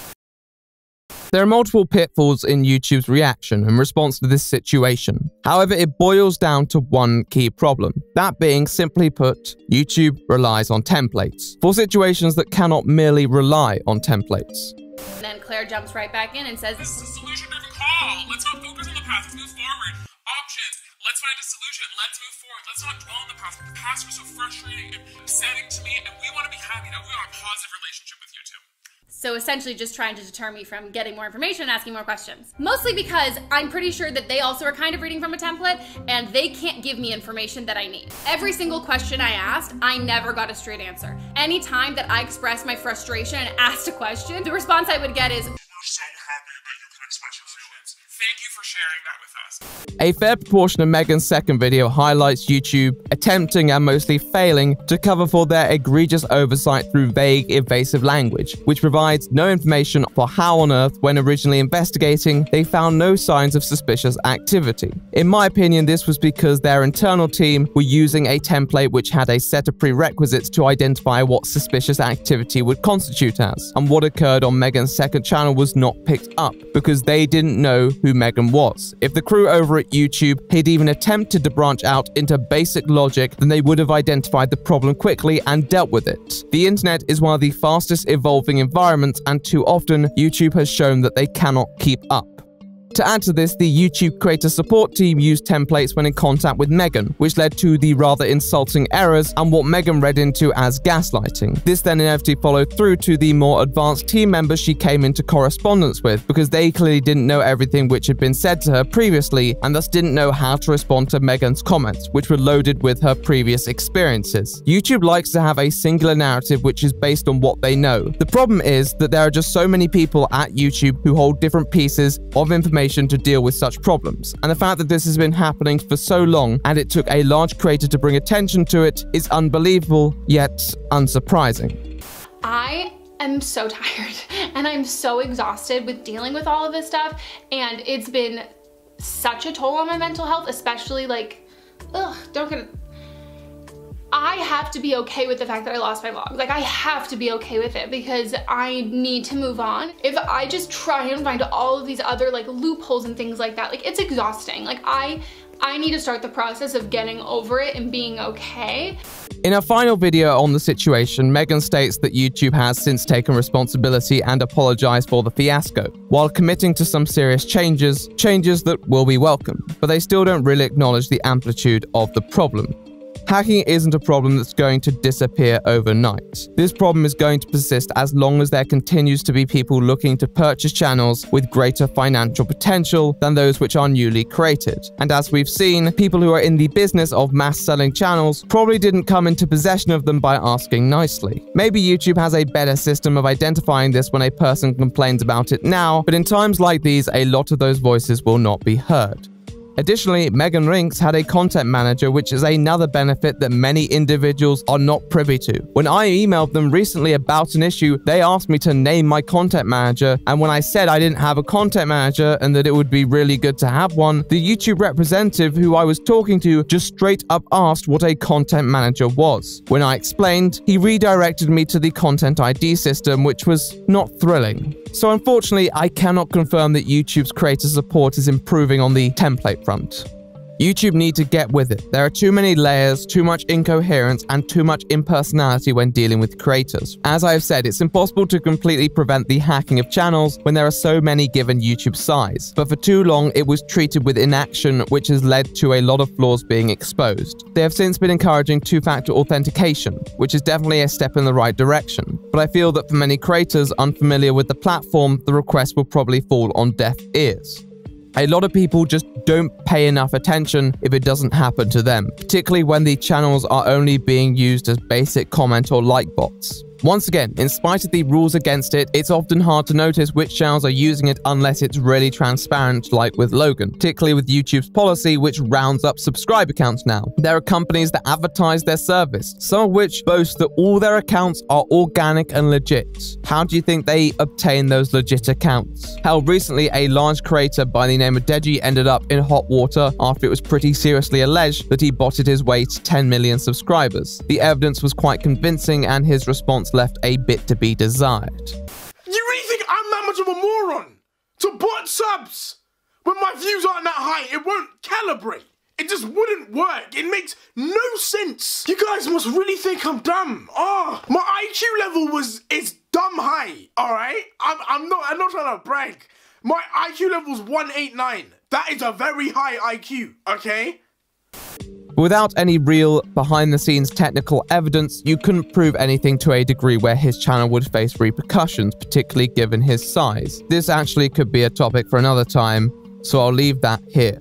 S1: There are multiple pitfalls in YouTube's reaction in response to this situation. However, it boils down to one key problem. That being, simply put, YouTube relies on templates for situations that cannot merely rely on templates.
S10: And then Claire jumps right back in and says,
S11: "This is a solution-driven call. Let's not focus on the past. Let's move forward. Options. Let's find a solution. Let's move forward. Let's not dwell on the past. The past was so frustrating and upsetting to me, and we want to be happy now. We want a positive relationship with you two."
S10: So essentially just trying to deter me from getting more information and asking more questions. Mostly because I'm pretty sure that they also are kind of reading from a template and they can't give me information that I need. Every single question I asked, I never got a straight answer. Anytime that I expressed my frustration and asked a question, the response I would get is,
S11: "We're so happy that you can express your feelings. Thank you for sharing that with us."
S1: A fair proportion of Megan's second video highlights YouTube attempting and mostly failing to cover for their egregious oversight through vague, evasive language, which provides no information for how on earth, when originally investigating, they found no signs of suspicious activity. In my opinion, this was because their internal team were using a template which had a set of prerequisites to identify what suspicious activity would constitute as, and what occurred on Megan's second channel was not picked up because they didn't know who Megan was. If the crew over at YouTube had even attempted to branch out into basic logic, then they would have identified the problem quickly and dealt with it. The internet is one of the fastest evolving environments, and too often YouTube has shown that they cannot keep up. To add to this, the YouTube creator support team used templates when in contact with Megan, which led to the rather insulting errors and what Megan read into as gaslighting. This then inevitably followed through to the more advanced team members she came into correspondence with, because they clearly didn't know everything which had been said to her previously and thus didn't know how to respond to Megan's comments, which were loaded with her previous experiences. YouTube likes to have a singular narrative which is based on what they know. The problem is that there are just so many people at YouTube who hold different pieces of information to deal with such problems, and the fact that this has been happening for so long and it took a large creator to bring attention to it is unbelievable, yet unsurprising.
S2: I am so tired and I'm so exhausted with dealing with all of this stuff, and it's been such a toll on my mental health, especially like, I have to be okay with the fact that I lost my vlog. Like, I have to be okay with it because I need to move on. If I just try and find all of these other like loopholes and things like that, like it's exhausting. Like I need to start the process of getting over it and being okay.
S1: In a final video on the situation, Megan states that YouTube has since taken responsibility and apologized for the fiasco, while committing to some serious changes that will be welcome, but they still don't really acknowledge the amplitude of the problem. Hacking isn't a problem that's going to disappear overnight. This problem is going to persist as long as there continues to be people looking to purchase channels with greater financial potential than those which are newly created. And as we've seen, people who are in the business of mass selling channels probably didn't come into possession of them by asking nicely. Maybe YouTube has a better system of identifying this when a person complains about it now, but in times like these, a lot of those voices will not be heard. Additionally, Megan Rinks had a content manager, which is another benefit that many individuals are not privy to. When I emailed them recently about an issue, they asked me to name my content manager, and when I said I didn't have a content manager and that it would be really good to have one, the YouTube representative who I was talking to just straight up asked what a content manager was. When I explained, he redirected me to the Content ID system, which was not thrilling. So unfortunately, I cannot confirm that YouTube's creator support is improving on the template front. YouTube need to get with it. There are too many layers, too much incoherence, and too much impersonality when dealing with creators. As I have said, it's impossible to completely prevent the hacking of channels when there are so many given YouTube's size. But for too long, it was treated with inaction, which has led to a lot of flaws being exposed. They have since been encouraging two-factor authentication, which is definitely a step in the right direction. But I feel that for many creators unfamiliar with the platform, the request will probably fall on deaf ears. A lot of people just don't pay enough attention if it doesn't happen to them, particularly when the channels are only being used as basic comment or like bots. Once again, in spite of the rules against it, it's often hard to notice which channels are using it unless it's really transparent, like with Logan, particularly with YouTube's policy which rounds up subscriber counts now. There are companies that advertise their service, some of which boast that all their accounts are organic and legit. How do you think they obtain those legit accounts? Hell, recently a large creator by the name of Deji ended up in hot water after it was pretty seriously alleged that he botted his way to 10 million subscribers. The evidence was quite convincing and his response left a bit to be desired.
S12: You really think I'm that much of a moron? To bot subs? When my views aren't that high, it won't calibrate. It just wouldn't work. It makes no sense. You guys must really think I'm dumb. My IQ level is dumb high, alright? I'm not trying to brag. My IQ level's 189. That is a very high IQ, okay?
S1: Without any real behind-the-scenes technical evidence, you couldn't prove anything to a degree where his channel would face repercussions, particularly given his size. This actually could be a topic for another time, so I'll leave that here.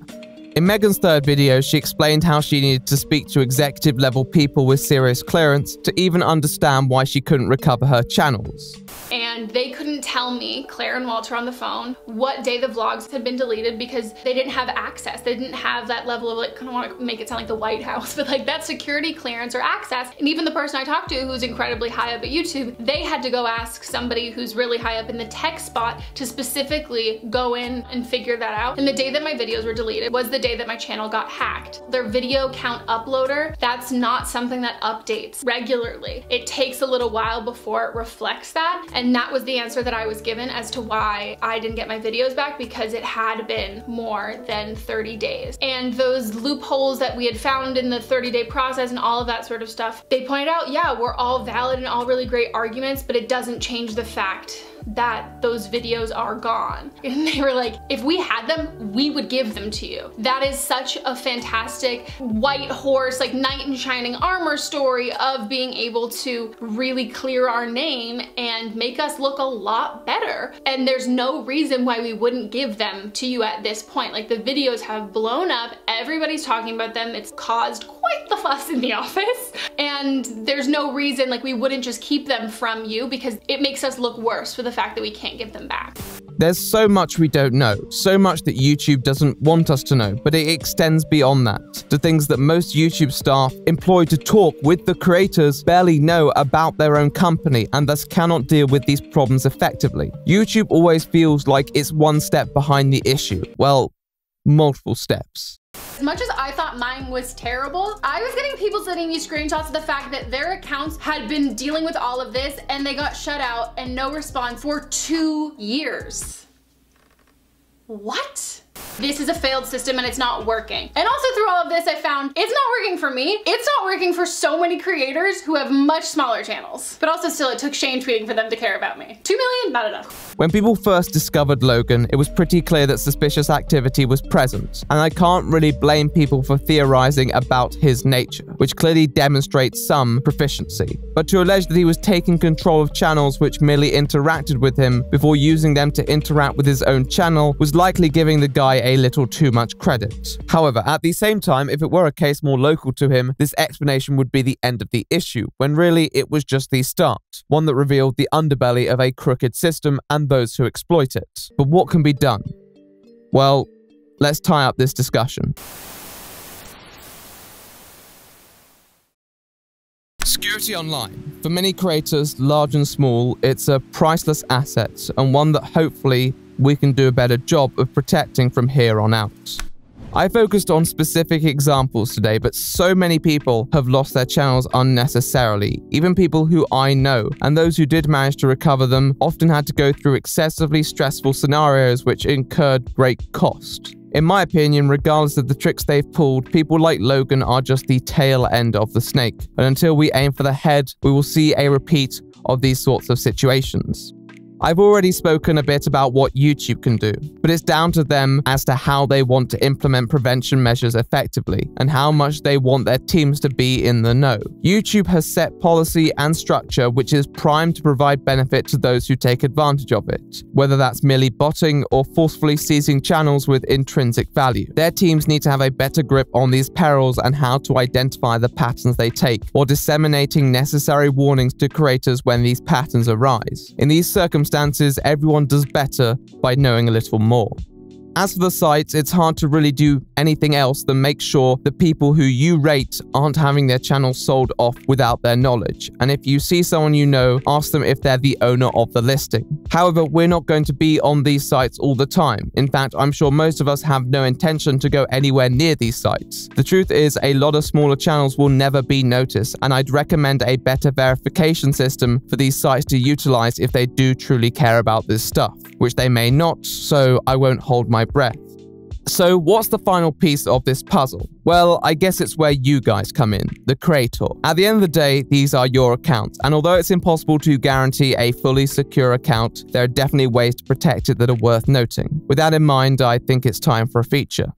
S1: In Megan's third video, she explained how she needed to speak to executive-level people with serious clearance to even understand why she couldn't recover her channels.
S2: And they couldn't tell me, Claire and Walter on the phone, what day the vlogs had been deleted because they didn't have access. They didn't have that level of, like, I don't want to make it sound like the White House, but like that security clearance or access. And even the person I talked to who's incredibly high up at YouTube, they had to go ask somebody who's really high up in the tech spot to specifically go in and figure that out. And the day that my videos were deleted was the day that my channel got hacked. Their video count uploader, that's not something that updates regularly. It takes a little while before it reflects that. And that was the answer that I was given as to why I didn't get my videos back, because it had been more than 30 days. And those loopholes that we had found in the 30-day process and all of that sort of stuff, they pointed out, yeah, we're all valid and all really great arguments, but it doesn't change the fact that those videos are gone. And they were like, if we had them, we would give them to you. That is such a fantastic white horse, like knight in shining armor story of being able to really clear our name and make us look a lot better. And there's no reason why we wouldn't give them to you at this point. Like, the videos have blown up, everybody's talking about them, it's caused quite the fuss in the office, and there's no reason like we wouldn't just keep them from you, because it makes us look worse for the fact that we can't give them back.
S1: There's so much we don't know, so much that YouTube doesn't want us to know, but it extends beyond that to things that most YouTube staff employed to talk with the creators barely know about their own company and thus cannot deal with these problems effectively. YouTube always feels like it's one step behind the issue. Well, multiple steps.
S2: As much as I thought mine was terrible, I was getting people sending me screenshots of the fact that their accounts had been dealing with all of this and they got shut out and no response for 2 years. What? This is a failed system and it's not working. And also through all of this, I found it's not working for me. It's not working for so many creators who have much smaller channels. But also still, it took shame tweeting for them to care about me. 2 million? Not enough.
S1: When people first discovered Logan, it was pretty clear that suspicious activity was present, and I can't really blame people for theorizing about his nature, which clearly demonstrates some proficiency. But to allege that he was taking control of channels which merely interacted with him before using them to interact with his own channel was likely giving the guy a little too much credit. However, at the same time, if it were a case more local to him, this explanation would be the end of the issue, when really it was just the start, one that revealed the underbelly of a crooked system and those who exploit it. But what can be done? Well, let's tie up this discussion. Security online. For many creators, large and small, it's a priceless asset, and one that hopefully we can do a better job of protecting from here on out. I focused on specific examples today, but so many people have lost their channels unnecessarily, even people who I know, and those who did manage to recover them often had to go through excessively stressful scenarios which incurred great cost. In my opinion, regardless of the tricks they've pulled, people like Logan are just the tail end of the snake, and until we aim for the head, we will see a repeat of these sorts of situations. I've already spoken a bit about what YouTube can do, but it's down to them as to how they want to implement prevention measures effectively and how much they want their teams to be in the know. YouTube has set policy and structure which is primed to provide benefit to those who take advantage of it, whether that's merely botting or forcefully seizing channels with intrinsic value. Their teams need to have a better grip on these perils and how to identify the patterns they take, or disseminating necessary warnings to creators when these patterns arise. In these circumstances, everyone does better by knowing a little more. As for the sites, it's hard to really do anything else than make sure the people who you rate aren't having their channels sold off without their knowledge. And if you see someone you know, ask them if they're the owner of the listing. However, we're not going to be on these sites all the time. In fact, I'm sure most of us have no intention to go anywhere near these sites. The truth is, a lot of smaller channels will never be noticed, and I'd recommend a better verification system for these sites to utilize if they do truly care about this stuff, which they may not, so I won't hold my breath. So what's the final piece of this puzzle? Well, I guess it's where you guys come in, the creator. At the end of the day, these are your accounts, and although it's impossible to guarantee a fully secure account, there are definitely ways to protect it that are worth noting. With that in mind, I think it's time for a feature.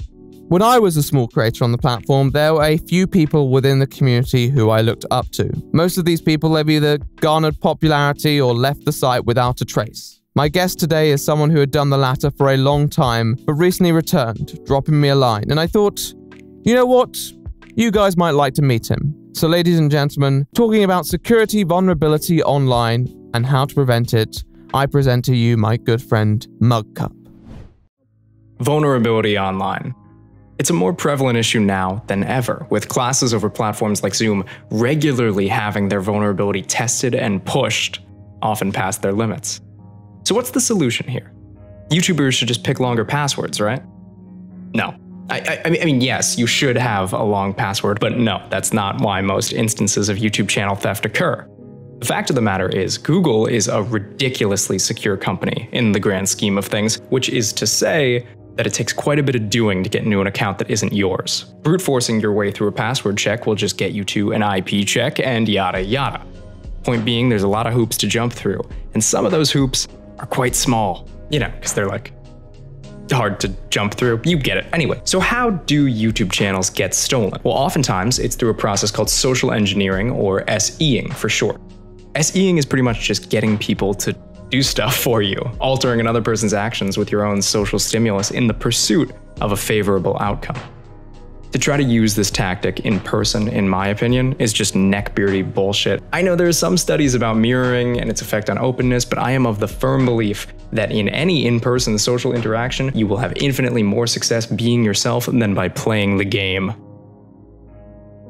S1: When I was a small creator on the platform, there were a few people within the community who I looked up to. Most of these people have either garnered popularity or left the site without a trace. My guest today is someone who had done the latter for a long time, but recently returned, dropping me a line, and I thought, you know what? You guys might like to meet him. So ladies and gentlemen, talking about security vulnerability online and how to prevent it, I present to you my good friend, Mugcup.
S13: Vulnerability online. It's a more prevalent issue now than ever, with classes over platforms like Zoom regularly having their vulnerability tested and pushed, often past their limits. So what's the solution here? YouTubers should just pick longer passwords, right? No. I mean, yes, you should have a long password, but no, that's not why most instances of YouTube channel theft occur. The fact of the matter is, Google is a ridiculously secure company in the grand scheme of things, which is to say that it takes quite a bit of doing to get into an account that isn't yours. Brute forcing your way through a password check will just get you to an IP check and yada yada. Point being, there's a lot of hoops to jump through, and some of those hoops are quite small, you know, because they're like hard to jump through. You get it. Anyway, so how do YouTube channels get stolen? Well, oftentimes it's through a process called social engineering, or SEing for short. SEing is pretty much just getting people to do stuff for you, altering another person's actions with your own social stimulus in the pursuit of a favorable outcome. To try to use this tactic in person, in my opinion, is just neckbeardy bullshit. I know there are some studies about mirroring and its effect on openness, but I am of the firm belief that in any in-person social interaction, you will have infinitely more success being yourself than by playing the game.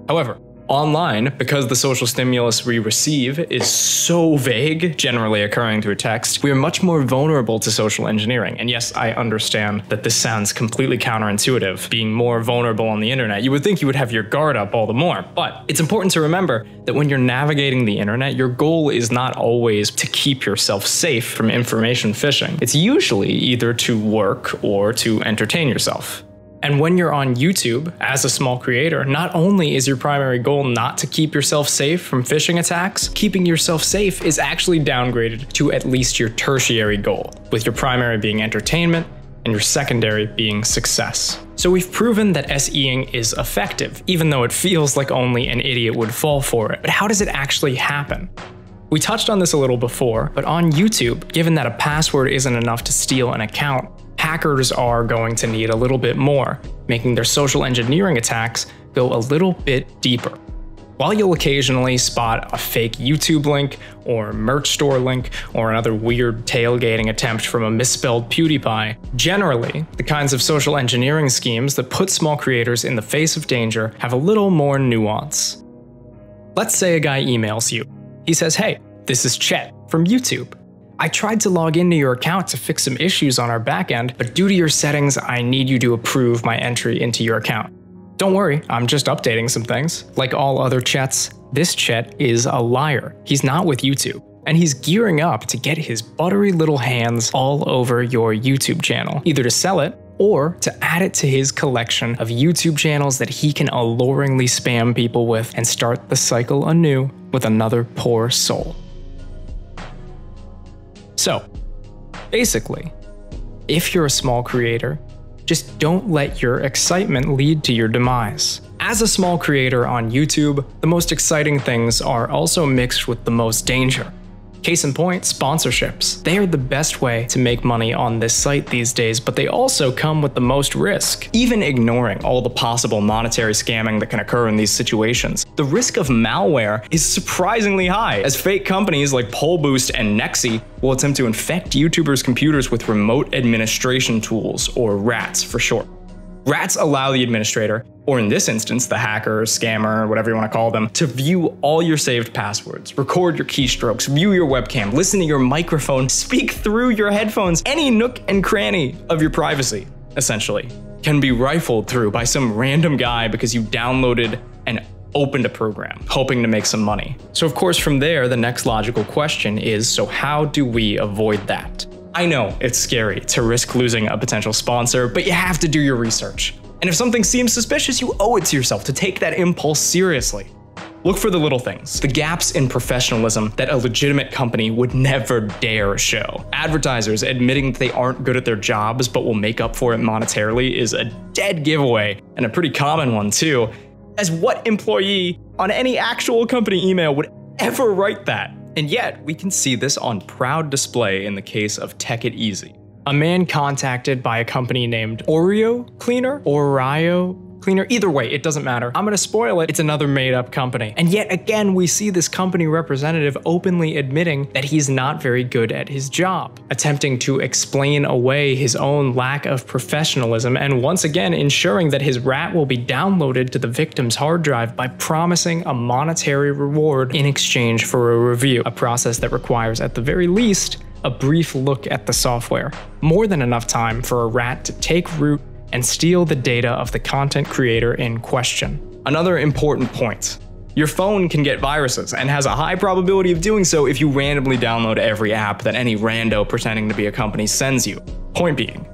S13: However, online, because the social stimulus we receive is so vague, generally occurring through text, we are much more vulnerable to social engineering. And yes, I understand that this sounds completely counterintuitive. Being more vulnerable on the internet, you would think you would have your guard up all the more. But it's important to remember that when you're navigating the internet, your goal is not always to keep yourself safe from information phishing. It's usually either to work or to entertain yourself. And when you're on YouTube, as a small creator, not only is your primary goal not to keep yourself safe from phishing attacks, keeping yourself safe is actually downgraded to at least your tertiary goal, with your primary being entertainment and your secondary being success. So we've proven that SEing is effective, even though it feels like only an idiot would fall for it. But how does it actually happen? We touched on this a little before, but on YouTube, given that a password isn't enough to steal an account, hackers are going to need a little bit more, making their social engineering attacks go a little bit deeper. While you'll occasionally spot a fake YouTube link, or merch store link, or another weird tailgating attempt from a misspelled PewDiePie, generally, the kinds of social engineering schemes that put small creators in the face of danger have a little more nuance. Let's say a guy emails you. He says, "Hey, this is Chet from YouTube. I tried to log into your account to fix some issues on our backend, but due to your settings, I need you to approve my entry into your account. Don't worry, I'm just updating some things." Like all other Chets, this Chet is a liar. He's not with YouTube, and he's gearing up to get his buttery little hands all over your YouTube channel, either to sell it or to add it to his collection of YouTube channels that he can alluringly spam people with and start the cycle anew with another poor soul. So, basically, if you're a small creator, just don't let your excitement lead to your demise. As a small creator on YouTube, the most exciting things are also mixed with the most danger. Case in point, sponsorships. They are the best way to make money on this site these days, but they also come with the most risk. Even ignoring all the possible monetary scamming that can occur in these situations, the risk of malware is surprisingly high, as fake companies like PoleBoost and Nexi will attempt to infect YouTubers' computers with remote administration tools, or RATs for short. RATs allow the administrator, or in this instance, the hacker, scammer, whatever you want to call them, to view all your saved passwords, record your keystrokes, view your webcam, listen to your microphone, speak through your headphones. Any nook and cranny of your privacy, essentially, can be rifled through by some random guy because you downloaded and opened a program, hoping to make some money. So of course from there, the next logical question is, so how do we avoid that? I know it's scary to risk losing a potential sponsor, but you have to do your research. And if something seems suspicious, you owe it to yourself to take that impulse seriously. Look for the little things, the gaps in professionalism that a legitimate company would never dare show. Advertisers admitting that they aren't good at their jobs but will make up for it monetarily is a dead giveaway, and a pretty common one too, as what employee on any actual company email would ever write that? And yet, we can see this on proud display in the case of Tech It Easy. A man contacted by a company named Oreo Cleaner? Cleaner? Either way, it doesn't matter. I'm gonna spoil it. It's another made-up company. And yet again, we see this company representative openly admitting that he's not very good at his job, attempting to explain away his own lack of professionalism, and once again ensuring that his rat will be downloaded to the victim's hard drive by promising a monetary reward in exchange for a review, a process that requires, at the very least, a brief look at the software. More than enough time for a rat to take root and steal the data of the content creator in question. Another important point. Your phone can get viruses and has a high probability of doing so if you randomly download every app that any rando pretending to be a company sends you. Point being,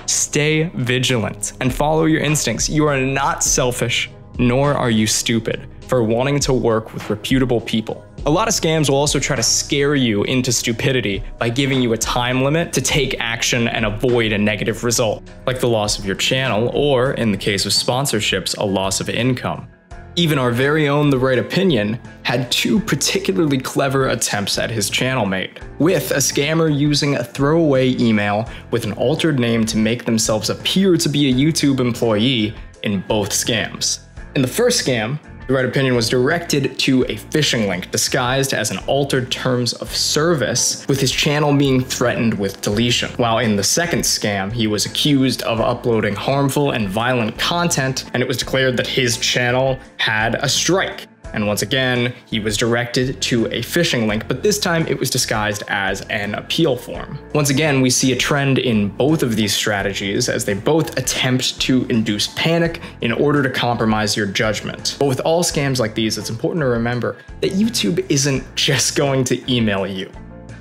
S13: stay vigilant and follow your instincts. You are not selfish, nor are you stupid for wanting to work with reputable people. A lot of scams will also try to scare you into stupidity by giving you a time limit to take action and avoid a negative result, like the loss of your channel, or, in the case of sponsorships, a loss of income. Even our very own The Right Opinion had 2 particularly clever attempts at his channel mate, with a scammer using a throwaway email with an altered name to make themselves appear to be a YouTube employee in both scams. In the first scam, The Right Opinion was directed to a phishing link disguised as an altered terms of service, with his channel being threatened with deletion. While in the second scam, he was accused of uploading harmful and violent content, and it was declared that his channel had a strike. And once again, he was directed to a phishing link, but this time it was disguised as an appeal form. Once again, we see a trend in both of these strategies as they both attempt to induce panic in order to compromise your judgment. But with all scams like these, it's important to remember that YouTube isn't just going to email you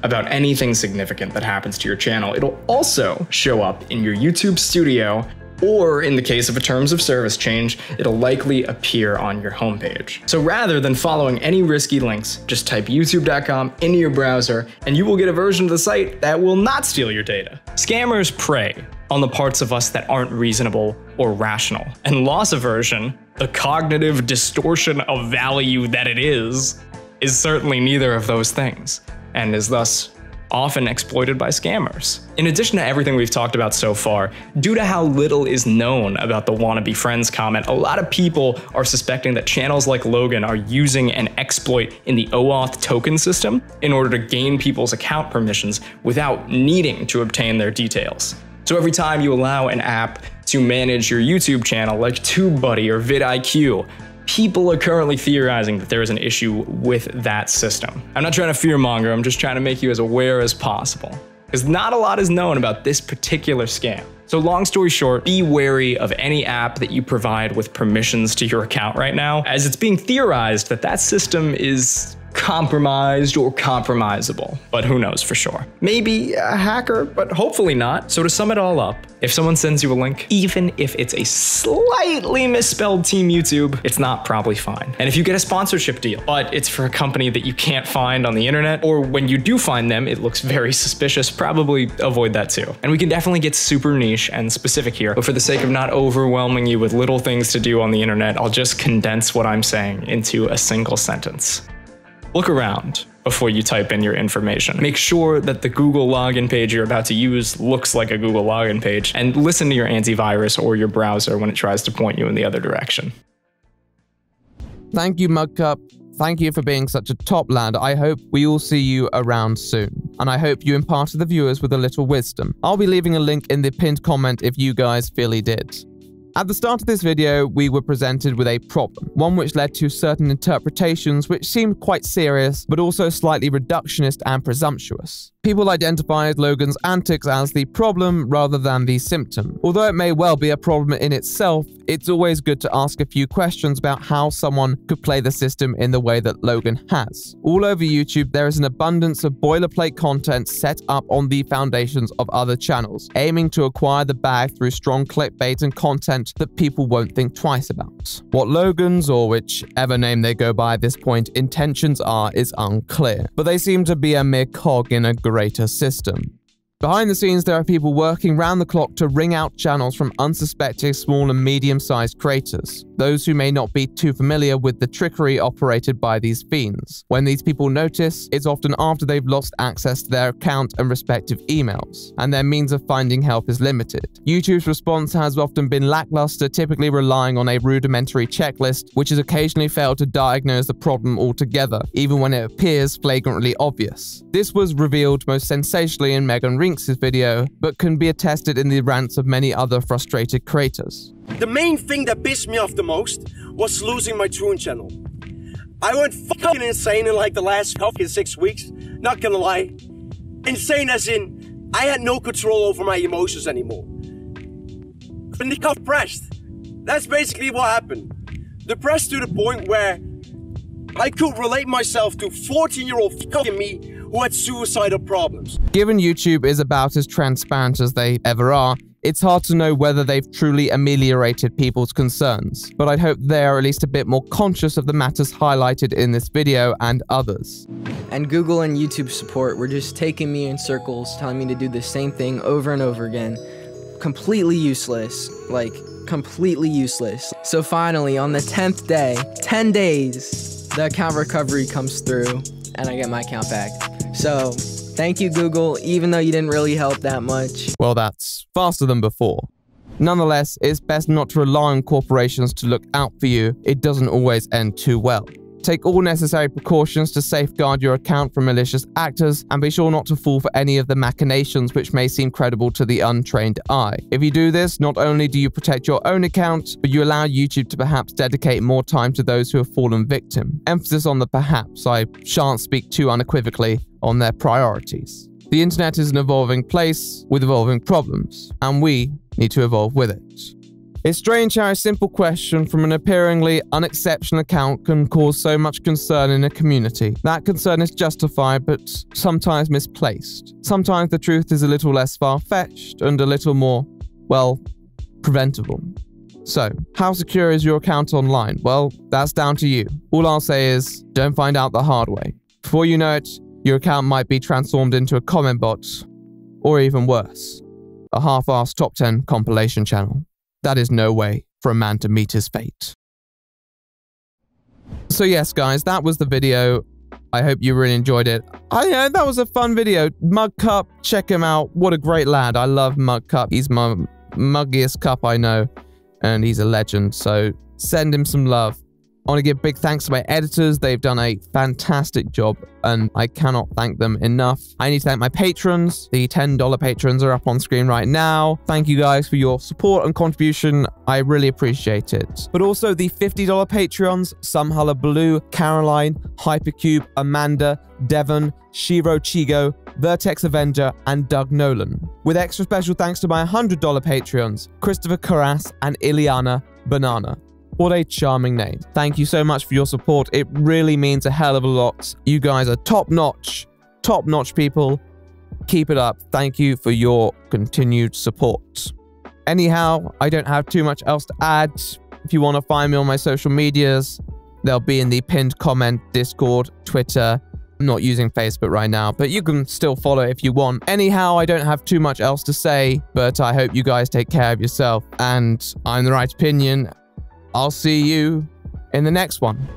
S13: about anything significant that happens to your channel. It'll also show up in your YouTube studio, or in the case of a terms of service change, it'll likely appear on your homepage. So rather than following any risky links, just type youtube.com into your browser and you will get a version of the site that will not steal your data. Scammers prey on the parts of us that aren't reasonable or rational, and loss aversion, the cognitive distortion of value that it is certainly neither of those things, and is thus often exploited by scammers. In addition to everything we've talked about so far, due to how little is known about the wannabe friends comment, a lot of people are suspecting that channels like Logan are using an exploit in the OAuth token system in order to gain people's account permissions without needing to obtain their details. So every time you allow an app to manage your YouTube channel like TubeBuddy or vidIQ, people are currently theorizing that there is an issue with that system. I'm not trying to fearmonger, I'm just trying to make you as aware as possible, because not a lot is known about this particular scam. So long story short, be wary of any app that you provide with permissions to your account right now, as it's being theorized that that system is compromised or compromisable, but who knows for sure. Maybe a hacker, but hopefully not. So to sum it all up, if someone sends you a link, even if it's a slightly misspelled Team YouTube, it's not probably fine. And if you get a sponsorship deal, but it's for a company that you can't find on the internet, or when you do find them, it looks very suspicious, probably avoid that too. And we can definitely get super niche and specific here, but for the sake of not overwhelming you with little things to do on the internet, I'll just condense what I'm saying into a single sentence. Look around before you type in your information. Make sure that the Google login page you're about to use looks like a Google login page, and listen to your antivirus or your browser when it tries to point you in the other direction.
S1: Thank you, Mugcup. Thank you for being such a top lad. I hope we all see you around soon. And I hope you imparted the viewers with a little wisdom. I'll be leaving a link in the pinned comment if you guys feel he did. At the start of this video, we were presented with a problem, one which led to certain interpretations which seemed quite serious, but also slightly reductionist and presumptuous. People identified Logan's antics as the problem rather than the symptom. Although it may well be a problem in itself, it's always good to ask a few questions about how someone could play the system in the way that Logan has. All over YouTube, there is an abundance of boilerplate content set up on the foundations of other channels, aiming to acquire the bag through strong clickbait and content that people won't think twice about. What Logan's, or whichever name they go by at this point, intentions are is unclear, but they seem to be a mere cog in a greater system. Behind the scenes, there are people working round the clock to wring out channels from unsuspecting small and medium-sized creators, those who may not be too familiar with the trickery operated by these fiends. When these people notice, it's often after they've lost access to their account and respective emails, and their means of finding help is limited. YouTube's response has often been lackluster, typically relying on a rudimentary checklist, which has occasionally failed to diagnose the problem altogether, even when it appears flagrantly obvious. This was revealed most sensationally in Megan Rinks' video, but can be attested in the rants of many other frustrated creators.
S9: The main thing that pissed me off the most was losing my TRO channel. I went fucking insane in like the last fucking 6 weeks, not gonna lie. Insane as in, I had no control over my emotions anymore. And they got depressed. That's basically what happened. Depressed to the point where I could relate myself to 14-year-old fucking me who had suicidal problems.
S1: Given YouTube is about as transparent as they ever are, it's hard to know whether they've truly ameliorated people's concerns, but I'd hope they're at least a bit more conscious of the matters highlighted in this video and others.
S8: And Google and YouTube support were just taking me in circles, telling me to do the same thing over and over again. Completely useless. Like, completely useless. So finally, on the 10th day, 10 days, the account recovery comes through, and I get my account back. So, thank you, Google, even though you didn't really help that much.
S1: Well, that's faster than before. Nonetheless, it's best not to rely on corporations to look out for you. It doesn't always end too well. Take all necessary precautions to safeguard your account from malicious actors, and be sure not to fall for any of the machinations which may seem credible to the untrained eye. If you do this, not only do you protect your own account, but you allow YouTube to perhaps dedicate more time to those who have fallen victim. Emphasis on the perhaps. I shan't speak too unequivocally on their priorities. The internet is an evolving place with evolving problems, and we need to evolve with it. It's strange how a simple question from an appearingly unexceptional account can cause so much concern in a community. That concern is justified, but sometimes misplaced. Sometimes the truth is a little less far-fetched and a little more, well, preventable. So, how secure is your account online? Well, that's down to you. All I'll say is, don't find out the hard way. Before you know it, your account might be transformed into a comment bot, or even worse, a half-assed top 10 compilation channel. That is no way for a man to meet his fate. So yes, guys, that was the video. I hope you really enjoyed it. That was a fun video. Mug Cup, check him out. What a great lad. I love Mug Cup. He's my muggiest cup I know, and he's a legend. So send him some love. I want to give big thanks to my editors. They've done a fantastic job, and I cannot thank them enough. I need to thank my patrons. The $10 patrons are up on screen right now. Thank you guys for your support and contribution. I really appreciate it. But also the $50 Patreons, Sumhuller Blue, Caroline, Hypercube, Amanda, Devon, Shiro Chigo, Vertex Avenger, and Doug Nolan. With extra special thanks to my $100 Patreons, Christopher Carras and Ileana Banana. What a charming name. Thank you so much for your support. It really means a hell of a lot. You guys are top-notch people. Keep it up. Thank you for your continued support. Anyhow, I don't have too much else to add. If you want to find me on my social medias, they'll be in the pinned comment, Discord, Twitter. I'm not using Facebook right now, but you can still follow if you want. Anyhow, I don't have too much else to say, but I hope you guys take care of yourself. And I'm The Right Opinion. I'll see you in the next one.